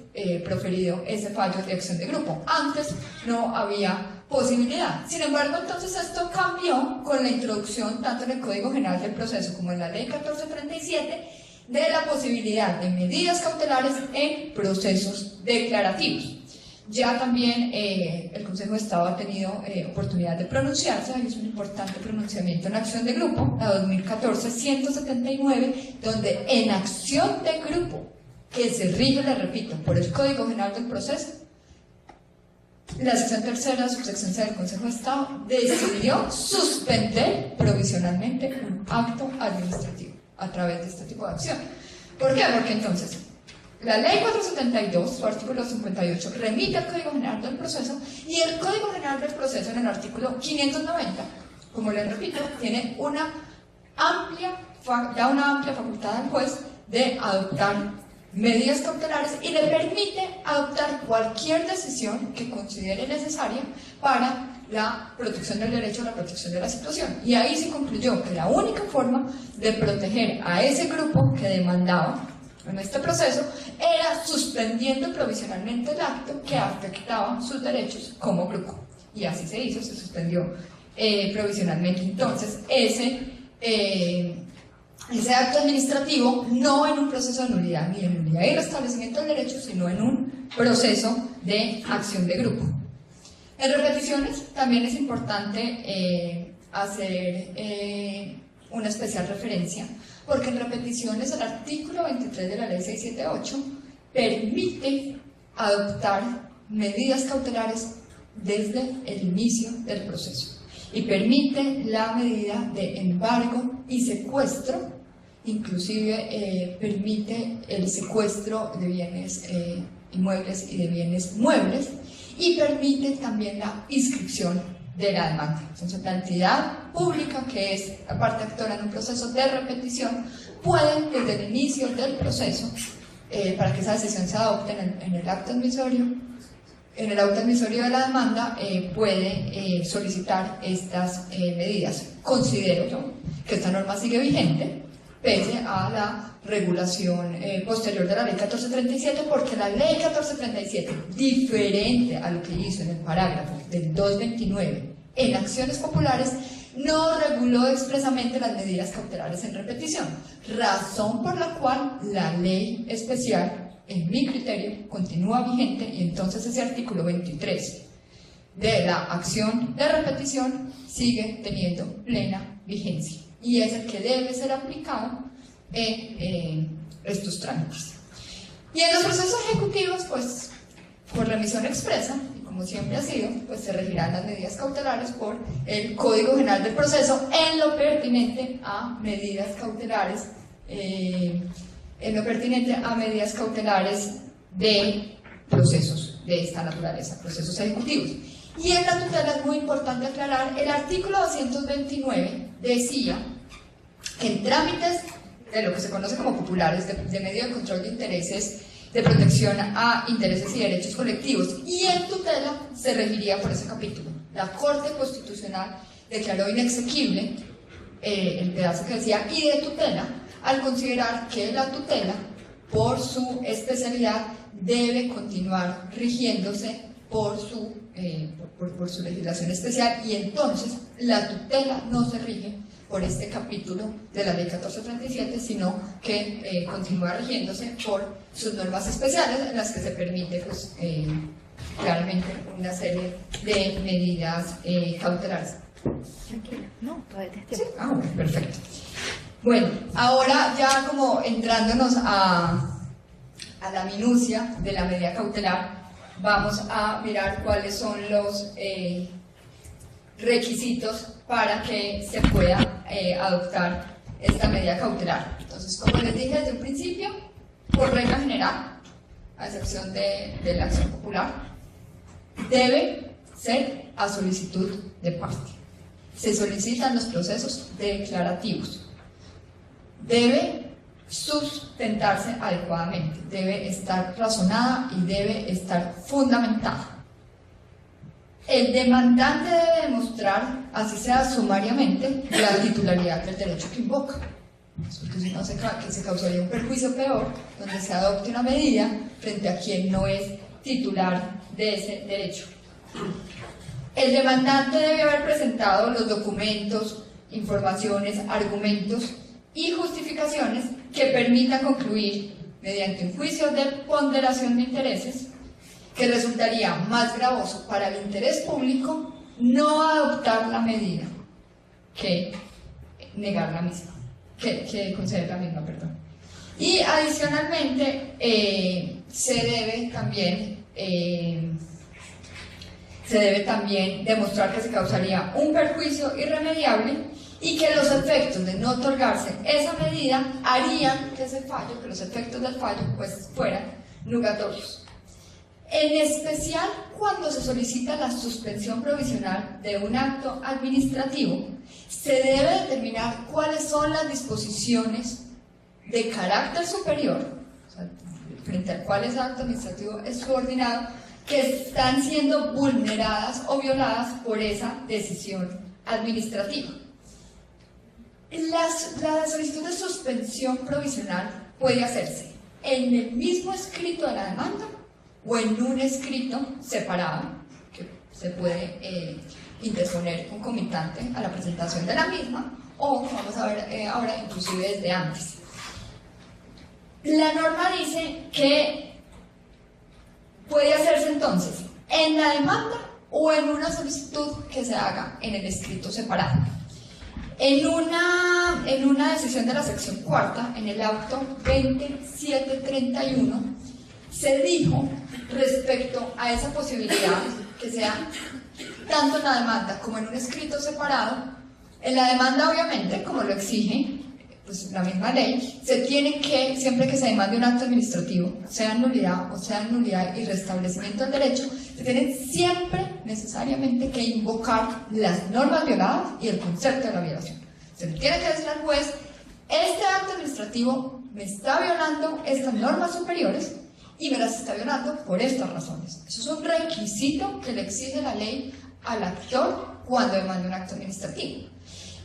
proferido ese fallo de acción de grupo. Antes no había posibilidad. Sin embargo, entonces esto cambió con la introducción tanto en el Código General del Proceso como en la Ley 1437 de la posibilidad de medidas cautelares en procesos declarativos. Ya también el Consejo de Estado ha tenido oportunidad de pronunciarse, es un importante pronunciamiento en acción de grupo, la 2014-179, donde en acción de grupo, que se rige, le repito, por el Código General del Proceso, la sección tercera, subsección C del Consejo de Estado, decidió suspender provisionalmente un acto administrativo a través de este tipo de acción. ¿Por qué? Porque entonces la ley 472, su artículo 58, remite al Código General del Proceso, y el Código General del Proceso en el artículo 590, como les repito, tiene una amplia facultad al juez de adoptar medidas cautelares y le permite adoptar cualquier decisión que considere necesaria para la protección del derecho a la protección de la situación. Y ahí se concluyó que la única forma de proteger a ese grupo que demandaba en este proceso era suspendiendo provisionalmente el acto que afectaba sus derechos como grupo. Y así se hizo, se suspendió provisionalmente entonces ese acto administrativo, no en un proceso de nulidad ni de nulidad y restablecimiento del derecho, sino en un proceso de acción de grupo. En repeticiones también es importante hacer una especial referencia, porque en repeticiones el artículo 23 de la ley 678 permite adoptar medidas cautelares desde el inicio del proceso y permite la medida de embargo y secuestro. Inclusive permite el secuestro de bienes inmuebles y de bienes muebles, y permite también la inscripción de la demanda. Entonces, la entidad pública, que es la parte actora en un proceso de repetición, puede desde el inicio del proceso, para que esa decisión se adopte en el acto admisorio, en el auto admisorio de la demanda, puede solicitar estas medidas. Considero yo que esta norma sigue vigente, pese a la regulación posterior de la ley 1437, porque la ley 1437, diferente a lo que hizo en el parágrafo del 229 en acciones populares, no reguló expresamente las medidas cautelares en repetición, razón por la cual la ley especial en mi criterio, continúa vigente y entonces ese artículo 23 de la acción de repetición sigue teniendo plena vigencia y es el que debe ser aplicado en estos trámites. Y en los procesos ejecutivos, pues, por remisión expresa, y como siempre ha sido, pues se regirán las medidas cautelares por el Código General del Proceso en lo pertinente a medidas cautelares, de procesos de esta naturaleza, procesos ejecutivos. Y en la tutela es muy importante aclarar, el artículo 229 decía que en trámites de lo que se conoce como populares, de medio de control de intereses, de protección a intereses y derechos colectivos, y en tutela se regiría por ese capítulo. La Corte Constitucional declaró inexequible el pedazo que decía y de tutela, al considerar que la tutela, por su especialidad, debe continuar rigiéndose por su legislación especial, y entonces la tutela no se rige por este capítulo de la Ley 1437, sino que continúa rigiéndose por sus normas especiales en las que se permite, pues, claramente una serie de medidas cautelares. Tranquila, no, todavía te ¿Sí? Ah, bueno, perfecto. Bueno, ahora ya como entrándonos a la minucia de la medida cautelar, vamos a mirar cuáles son los requisitos para que se pueda adoptar esta medida cautelar. Entonces, como les dije desde un principio, por regla general, a excepción de la acción popular, debe ser a solicitud de parte. Se solicitan los procesos declarativos. Debe sustentarse adecuadamente, debe estar razonada y debe estar fundamentada. El demandante debe demostrar, así sea sumariamente, la titularidad del derecho que invoca, porque si no se causaría un perjuicio peor, donde se adopte una medida frente a quien no es titular de ese derecho. El demandante debe haber presentado los documentos, informaciones, argumentos y justificaciones que permitan concluir, mediante un juicio de ponderación de intereses, que resultaría más gravoso para el interés público no adoptar la medida que negar la misma, que conceder la misma, perdón. Y adicionalmente se debe también demostrar que se causaría un perjuicio irremediable y que los efectos de no otorgarse esa medida harían que ese fallo, que los efectos del fallo pues fueran nugatorios. En especial cuando se solicita la suspensión provisional de un acto administrativo, se debe determinar cuáles son las disposiciones de carácter superior, o sea, frente al cual ese acto administrativo es subordinado, que están siendo vulneradas o violadas por esa decisión administrativa. La solicitud de suspensión provisional puede hacerse en el mismo escrito de la demanda o en un escrito separado que se puede interponer concomitante a la presentación de la misma, o vamos a ver ahora inclusive desde antes. La norma dice que puede hacerse entonces en la demanda o en una solicitud que se haga en el escrito separado. En una decisión de la sección cuarta, en el auto 2731, se dijo respecto a esa posibilidad que sea tanto en la demanda como en un escrito separado. En la demanda, obviamente, como lo exige pues, la misma ley, se tiene que, siempre que se demande un acto administrativo, sea nulidad o sea nulidad y restablecimiento del derecho, se tiene siempre necesariamente que invocar las normas violadas y el concepto de la violación. Se le tiene que decir al juez, este acto administrativo me está violando estas normas superiores y me las está violando por estas razones. Eso es un requisito que le exige la ley al actor cuando demanda un acto administrativo.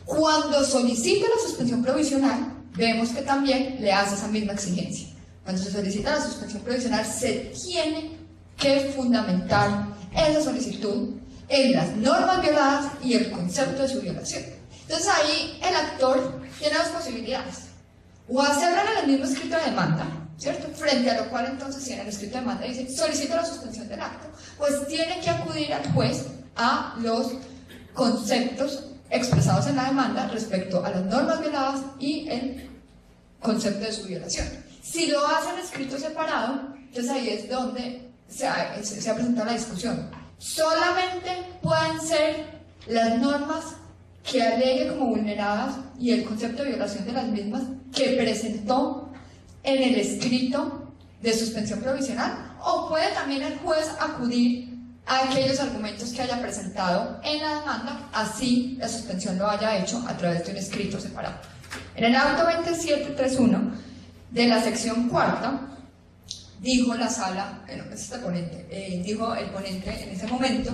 Cuando solicita la suspensión provisional, vemos que también le hace esa misma exigencia. Cuando se solicita la suspensión provisional, se tiene que fundamentar esa solicitud en las normas violadas y el concepto de su violación. Entonces ahí el actor tiene dos posibilidades: o hacerlo en el mismo escrito de demanda, ¿cierto? Frente a lo cual entonces, si en el escrito de demanda dice solicito la suspensión del acto, pues tiene que acudir al juez a los conceptos expresados en la demanda respecto a las normas violadas y el concepto de su violación. Si lo hacen escrito separado, entonces ahí es donde se ha presentado la discusión. Solamente pueden ser las normas que alegue como vulneradas y el concepto de violación de las mismas que presentó en el escrito de suspensión provisional, o puede también el juez acudir a aquellos argumentos que haya presentado en la demanda, así la suspensión lo haya hecho a través de un escrito separado. En el auto 2731 de la sección cuarta, dijo la sala, dijo el ponente en ese momento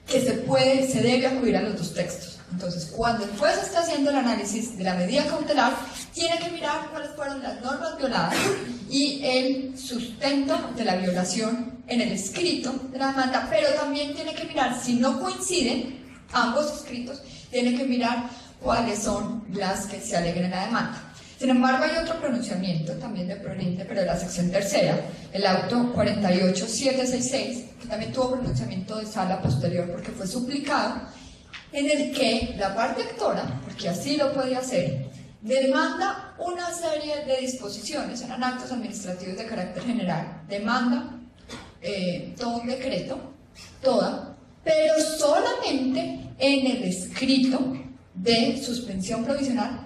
que se debe acudir a los dos textos. Entonces, cuando el juez está haciendo el análisis de la medida cautelar, tiene que mirar cuáles fueron las normas violadas y el sustento de la violación en el escrito de la demanda, pero también tiene que mirar, si no coinciden ambos escritos, tiene que mirar cuáles son las que se aleguen en la demanda. Sin embargo, hay otro pronunciamiento también de ponente, pero de la sección tercera, el auto 48766, que también tuvo pronunciamiento de sala posterior porque fue suplicado, en el que la parte actora, porque así lo podía hacer, demanda una serie de disposiciones, eran actos administrativos de carácter general, demanda todo un decreto, pero solamente en el escrito de suspensión provisional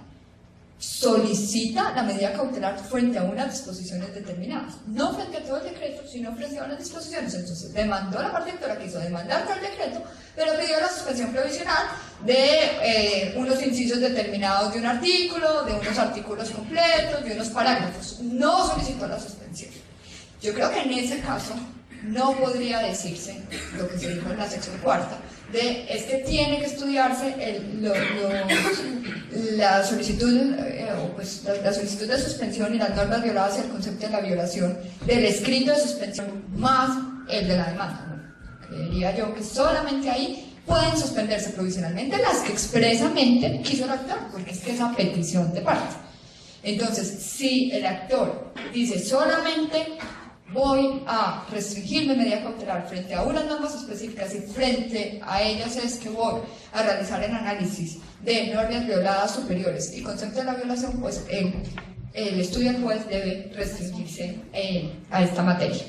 solicita la medida cautelar frente a unas disposiciones determinadas, no frente a todo el decreto, sino frente a unas disposiciones. Entonces demandó la parte actora, quiso demandar todo el decreto, pero pidió la suspensión provisional de unos incisos determinados de un artículo, de unos artículos completos, de unos parágrafos. No solicitó la suspensión. Yo creo que en ese caso no podría decirse lo que se dijo en la sección cuarta, es que tiene que estudiarse la solicitud la solicitud de suspensión y las normas violadas y el concepto de la violación del escrito de suspensión más el de la demanda. Creería yo que solamente ahí pueden suspenderse provisionalmente las que expresamente quiso el actor, porque es que es a petición de parte. Entonces, si el actor dice solamente voy a restringir mi medida cautelar frente a unas normas específicas y frente a ellas es que voy a realizar el análisis de normas violadas superiores y concepto de la violación, pues el estudio del juez debe restringirse a esta materia.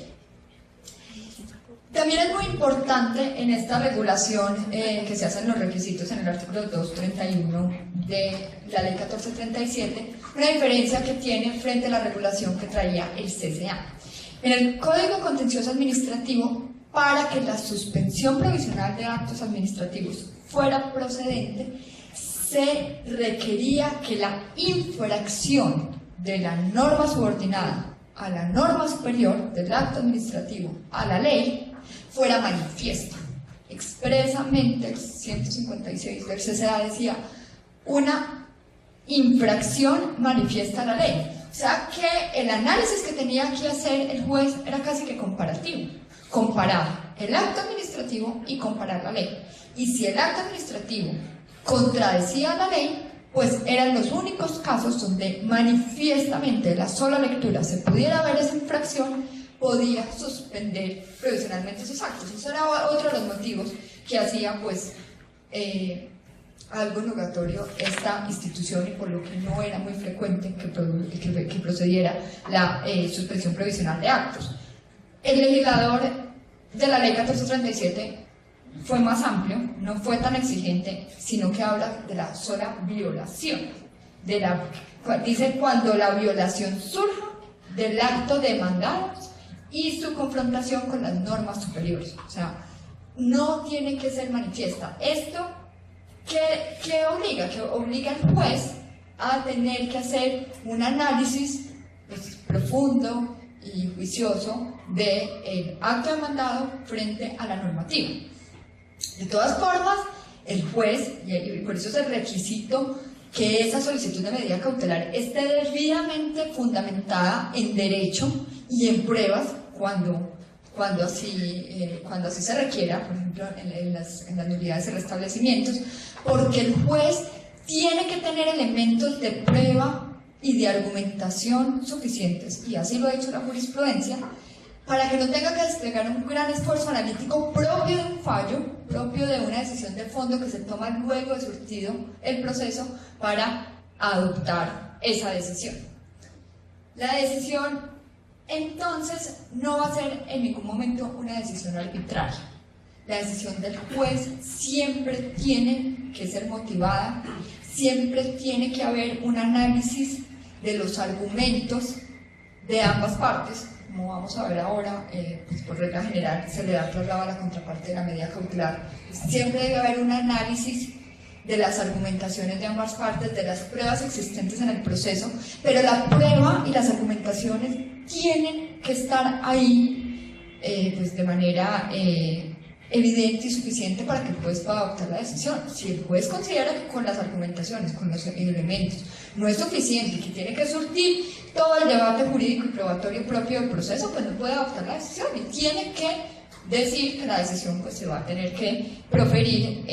También es muy importante en esta regulación que se hacen los requisitos en el artículo 231 de la ley 1437, una diferencia que tiene frente a la regulación que traía el CCA. En el Código Contencioso Administrativo, para que la suspensión provisional de actos administrativos fuera procedente, se requería que la infracción de la norma subordinada a la norma superior del acto administrativo a la ley fuera manifiesta. Expresamente el 156 del CCA decía una infracción manifiesta a la ley. O sea que el análisis que tenía que hacer el juez era casi que comparativo, comparar el acto administrativo y comparar la ley. Y si el acto administrativo contradecía la ley, pues eran los únicos casos donde manifiestamente la sola lectura se pudiera ver esa infracción, podía suspender provisionalmente esos actos. Eso era otro de los motivos que hacía pues algo nugatorio esta institución y por lo que no era muy frecuente que procediera la suspensión provisional de actos. El legislador de la ley 1437 fue más amplio, no fue tan exigente, sino que habla de la sola violación. Dice cuando la violación surja del acto demandado y su confrontación con las normas superiores. O sea, no tiene que ser manifiesta. Esto ¿qué obliga? Que obliga al juez a tener que hacer un análisis profundo y juicioso del acto demandado frente a la normativa. De todas formas, el juez, y por eso es el requisito que esa solicitud de medida cautelar esté debidamente fundamentada en derecho y en pruebas cuando así se requiera, por ejemplo, en las nulidades y restablecimientos, porque el juez tiene que tener elementos de prueba y de argumentación suficientes, y así lo ha hecho la jurisprudencia, para que no tenga que desplegar un gran esfuerzo analítico propio de un fallo, propio de una decisión de fondo que se toma luego de surtido el proceso para adoptar esa decisión. La decisión, entonces, no va a ser en ningún momento una decisión arbitraria. La decisión del juez siempre tiene que ser motivada, siempre tiene que haber un análisis de los argumentos de ambas partes. Como vamos a ver ahora, pues por regla general se le da traslado a la contraparte de la medida cautelar. Siempre debe haber un análisis de las argumentaciones de ambas partes, de las pruebas existentes en el proceso, pero la prueba y las argumentaciones tienen que estar ahí pues de manera evidente y suficiente para que el juez pueda adoptar la decisión. Si el juez considera que con las argumentaciones, con los elementos, no es suficiente y que tiene que surtir todo el debate jurídico y probatorio propio del proceso, pues no puede adoptar la decisión y tiene que decir que la decisión pues se va a tener que proferir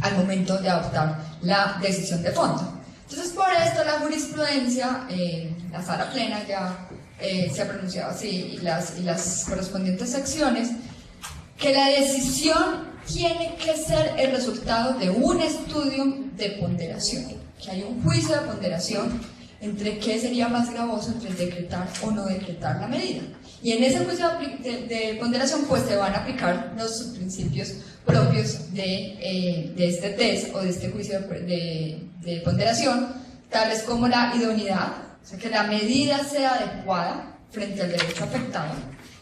al momento de adoptar la decisión de fondo. Entonces, por esto la jurisprudencia, la sala plena ya se ha pronunciado así, y las correspondientes secciones, que la decisión tiene que ser el resultado de un estudio de ponderación, que hay un juicio de ponderación entre qué sería más gravoso entre decretar o no decretar la medida. Y en ese juicio de ponderación pues se van a aplicar los principios propios de este test o de este juicio de ponderación, tales como la idoneidad, o sea, que la medida sea adecuada frente al derecho afectado,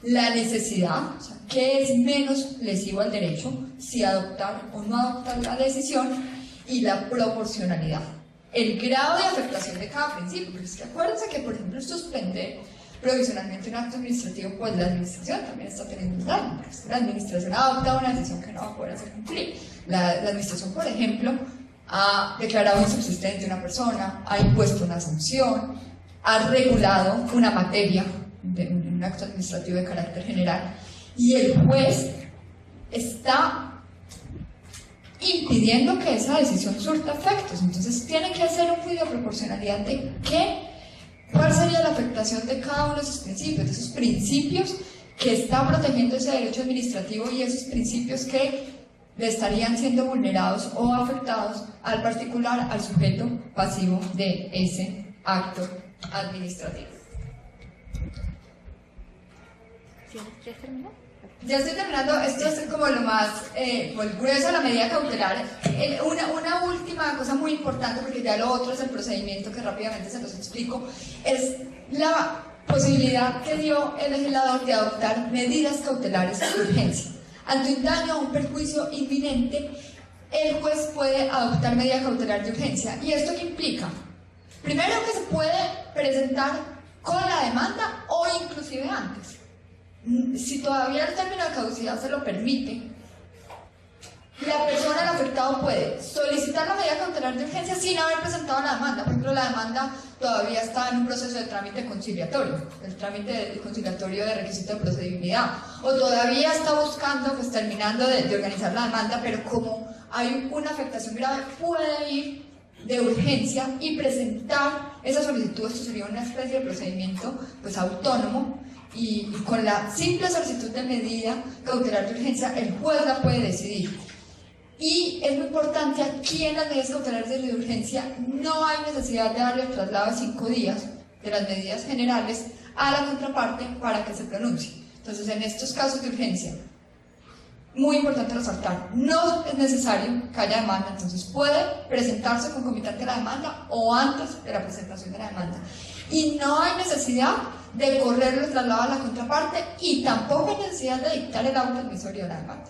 la necesidad, o sea, qué es menos lesivo al derecho, si adoptar o no adoptar la decisión, y la proporcionalidad, el grado de afectación de cada principio. Porque es que acuérdense que, por ejemplo, suspender provisionalmente un acto administrativo, pues la administración también está teniendo un daño, porque la administración ha adoptado una decisión que no va a poder hacer cumplir. La administración, por ejemplo, ha declarado insubsistente una persona, ha impuesto una sanción, ha regulado una materia de un acto administrativo de carácter general, y el juez está impidiendo que esa decisión surta efectos. Entonces tiene que hacer un juicio de proporcionalidad de cuál sería la afectación de cada uno de esos principios que está protegiendo ese derecho administrativo, y esos principios que le estarían siendo vulnerados o afectados al particular, al sujeto pasivo de ese acto administrativo. ¿Ya terminó? Ya estoy terminando. Esto es como lo más grueso de la medida cautelar. Una última cosa muy importante, porque ya lo otro es el procedimiento que rápidamente se los explico, es la posibilidad que dio el legislador de adoptar medidas cautelares de urgencia. Ante un daño o un perjuicio inminente, el juez puede adoptar medida cautelar de urgencia. ¿Y esto qué implica? Primero, que se puede presentar con la demanda o inclusive antes. Si todavía el término de caducidad se lo permite, la persona, el afectado, puede solicitar la medida cautelar de urgencia sin haber presentado la demanda. Por ejemplo, la demanda todavía está en un proceso de trámite conciliatorio, el trámite conciliatorio de requisito de procedibilidad, o todavía está buscando, pues terminando de organizar la demanda, pero como hay una afectación grave, puede ir de urgencia y presentar esa solicitud. Esto sería una especie de procedimiento pues autónomo, y con la simple solicitud de medida cautelar de urgencia el juez la puede decidir. Y es muy importante, aquí en las medidas cautelares de urgencia no hay necesidad de darle el traslado de 5 días de las medidas generales a la contraparte para que se pronuncie. Entonces, en estos casos de urgencia, muy importante resaltar, no es necesario que haya demanda. Entonces puede presentarse concomitante a la demanda o antes de la presentación de la demanda, y no hay necesidad de correr el traslado a la contraparte, y tampoco hay necesidad de dictar el auto admisorio de la demanda.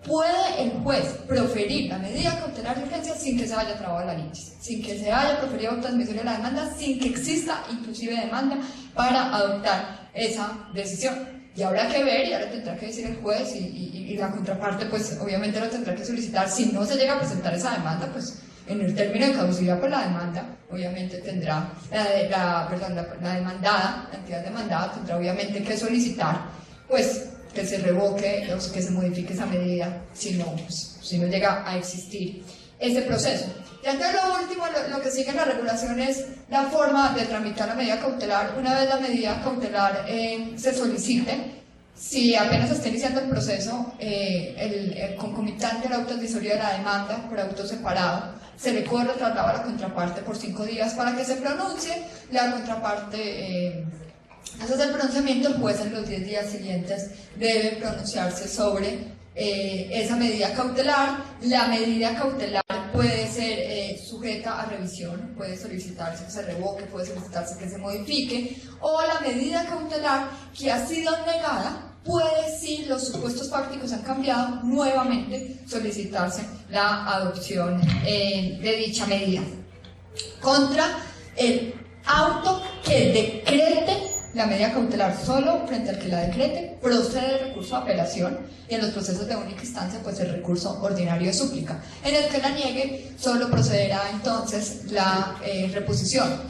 Puede el juez proferir la medida cautelar de urgencia sin que se haya trabado la litis, sin que se haya proferido auto admisorio de la demanda, sin que exista inclusive demanda para adoptar esa decisión. Y habrá que ver, y ahora tendrá que decir el juez, y la contraparte pues obviamente lo tendrá que solicitar. Si no se llega a presentar esa demanda, pues en el término de caducidad por la demanda, obviamente tendrá la demandada, la entidad demandada tendrá obviamente que solicitar pues que se revoque o que se modifique esa medida si no llega a existir ese proceso. Ya entonces lo último, lo que sigue en las regulaciones La forma de tramitar la medida cautelar: una vez la medida cautelar se solicite, si apenas se está iniciando el proceso, el concomitante al auto advisorio de la demanda por auto separado, se le corre traslado a la contraparte por 5 días para que se pronuncie. La contraparte hace el pronunciamiento, el juez en los 10 días siguientes debe pronunciarse sobre esa medida cautelar. La medida cautelar puede ser sujeta a revisión, puede solicitarse que se revoque, puede solicitarse que se modifique, o la medida cautelar que ha sido negada puede, si los supuestos fácticos han cambiado, nuevamente solicitarse la adopción de dicha medida. Contra el auto que decrete la medida cautelar, solo frente al que la decrete, procede el recurso de apelación, y en los procesos de única instancia, pues el recurso ordinario de súplica. En el que la niegue, solo procederá entonces la reposición.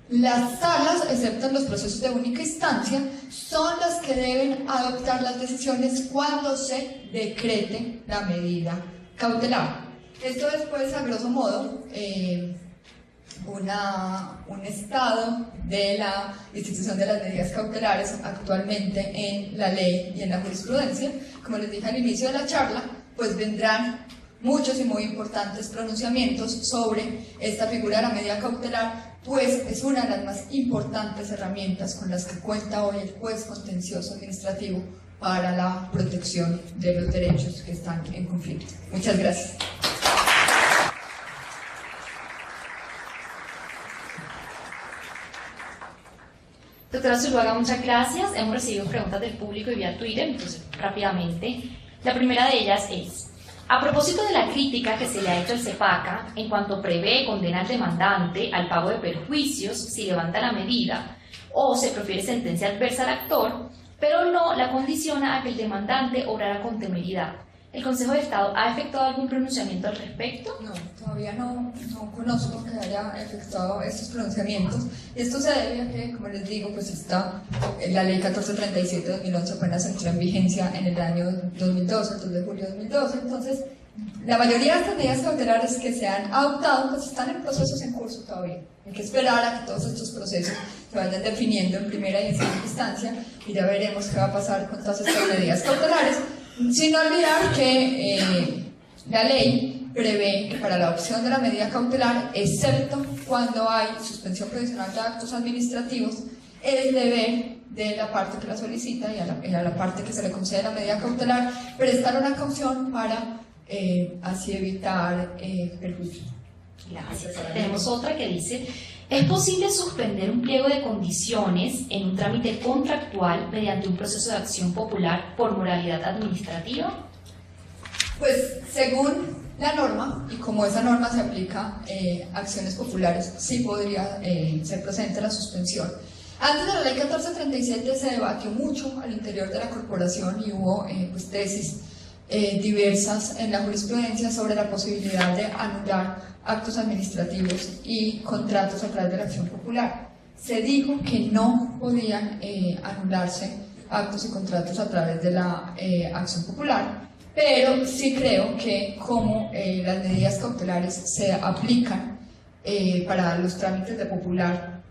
Las salas, excepto en los procesos de única instancia, son las que deben adoptar las decisiones cuando se decrete la medida cautelar. Esto es, pues, a grosso modo, un estado de la institución de las medidas cautelares actualmente en la ley y en la jurisprudencia. Como les dije al inicio de la charla, pues vendrán muchos y muy importantes pronunciamientos sobre esta figura de la medida cautelar, pues es una de las más importantes herramientas con las que cuenta hoy el juez contencioso administrativo para la protección de los derechos que están en conflicto. Muchas gracias. Doctora Zuluaga, muchas gracias. Hemos recibido preguntas del público y vía Twitter, entonces rápidamente. La primera de ellas es: a propósito de la crítica que se le ha hecho al CEPACA en cuanto prevé condena al demandante al pago de perjuicios si levanta la medida o se profiere sentencia adversa al actor, pero no la condiciona a que el demandante obrara con temeridad, ¿el Consejo de Estado ha efectuado algún pronunciamiento al respecto? No, todavía no conozco que haya efectuado estos pronunciamientos. Esto se debe a que, como les digo, pues está la ley 1437 de 2011, apenas entró en vigencia en el año 2012, el 2 de julio de 2012. Entonces, la mayoría de estas medidas cautelares que se han adoptado, pues están en procesos en curso todavía. Hay que esperar a que todos estos procesos se vayan definiendo en primera y en segunda instancia, y ya veremos qué va a pasar con todas estas medidas cautelares. Sin olvidar que la ley prevé que para la adopción de la medida cautelar, excepto cuando hay suspensión provisional de actos administrativos, es deber de la parte que la solicita y a la parte que se le concede la medida cautelar prestar una caución para así evitar perjuicios. Gracias. Tenemos otra que dice: ¿es posible suspender un pliego de condiciones en un trámite contractual mediante un proceso de acción popular por moralidad administrativa? Pues según la norma, y como esa norma se aplica a acciones populares, sí podría ser presente la suspensión. Antes de la ley 1437 se debatió mucho al interior de la corporación y hubo pues tesis diversas en la jurisprudencia sobre la posibilidad de anular actos administrativos y contratos a través de la acción popular. Se dijo que no podían anularse actos y contratos a través de la acción popular, pero sí creo que como las medidas cautelares se aplican para los trámites de popular,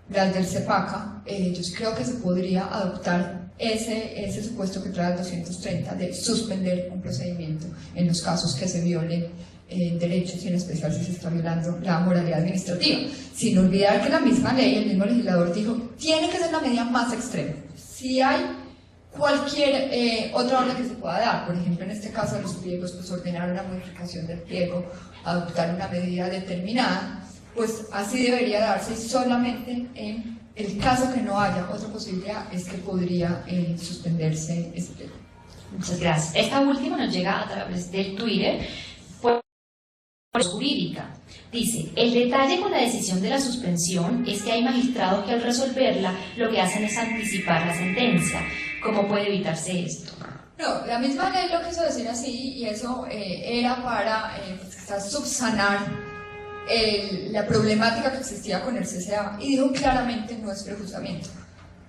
las del CEPACA, yo sí creo que se podría adoptar ese supuesto que trae el 230 de suspender un procedimiento en los casos que se violen derechos, y en especial si se está violando la moralidad administrativa, sin olvidar que la misma ley, el mismo legislador dijo, tiene que ser la medida más extrema. Si hay cualquier otra orden que se pueda dar, por ejemplo en este caso los pliegos, pues ordenar una modificación del pliego, adoptar una medida determinada, pues así debería darse, y solamente en el caso que no haya otra posibilidad es que podría suspenderse este pliego. Muchas gracias. Esta última nos llega a través del Twitter. Jurídica. Dice: el detalle con la decisión de la suspensión es que hay magistrados que al resolverla lo que hacen es anticipar la sentencia. ¿Cómo puede evitarse esto? No, la misma ley lo quiso decir así, y eso era para pues, subsanar la problemática que existía con el CCA, y dijo claramente: no es prejuzgamiento.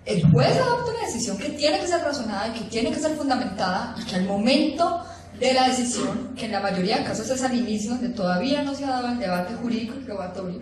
El juez adopta una decisión que tiene que ser razonada y que tiene que ser fundamentada, y que al momento de la decisión, que en la mayoría de casos es al inicio, donde todavía no se ha dado el debate jurídico y probatorio,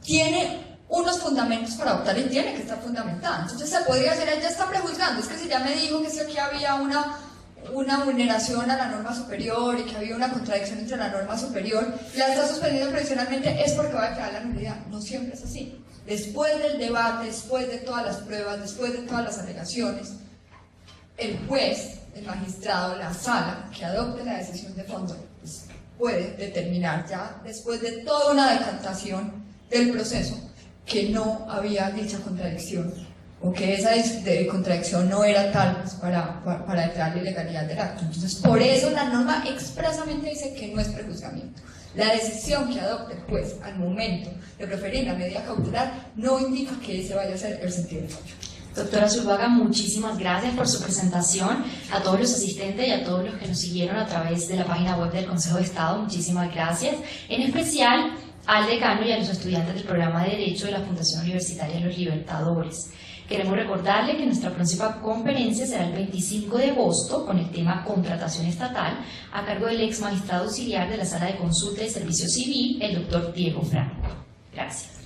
tiene unos fundamentos para optar y tiene que estar fundamentada. Entonces se podría decir, ella está prejuzgando, es que si ya me dijo que si aquí había una vulneración a la norma superior y que había una contradicción entre la norma superior, la está suspendiendo provisionalmente, es porque va a declarar la nulidad. No siempre es así. Después del debate, después de todas las pruebas, después de todas las alegaciones, el juez, el magistrado, la sala que adopte la decisión de fondo, pues, puede determinar ya, después de toda una decantación del proceso, que no había dicha contradicción, o que esa contradicción no era tal, pues, para declarar la ilegalidad del acto. Entonces, por eso la norma expresamente dice que no es prejuzgamiento. La decisión que adopte el juez al momento de preferir la medida cautelar no indica que ese vaya a ser el sentido del fallo. Doctora Zuluaga, muchísimas gracias por su presentación. A todos los asistentes y a todos los que nos siguieron a través de la página web del Consejo de Estado, muchísimas gracias. En especial al decano y a los estudiantes del programa de Derecho de la Fundación Universitaria Los Libertadores. Queremos recordarle que nuestra próxima conferencia será el 25 de agosto con el tema Contratación Estatal, a cargo del ex magistrado auxiliar de la Sala de Consulta y Servicio Civil, el doctor Diego Franco. Gracias.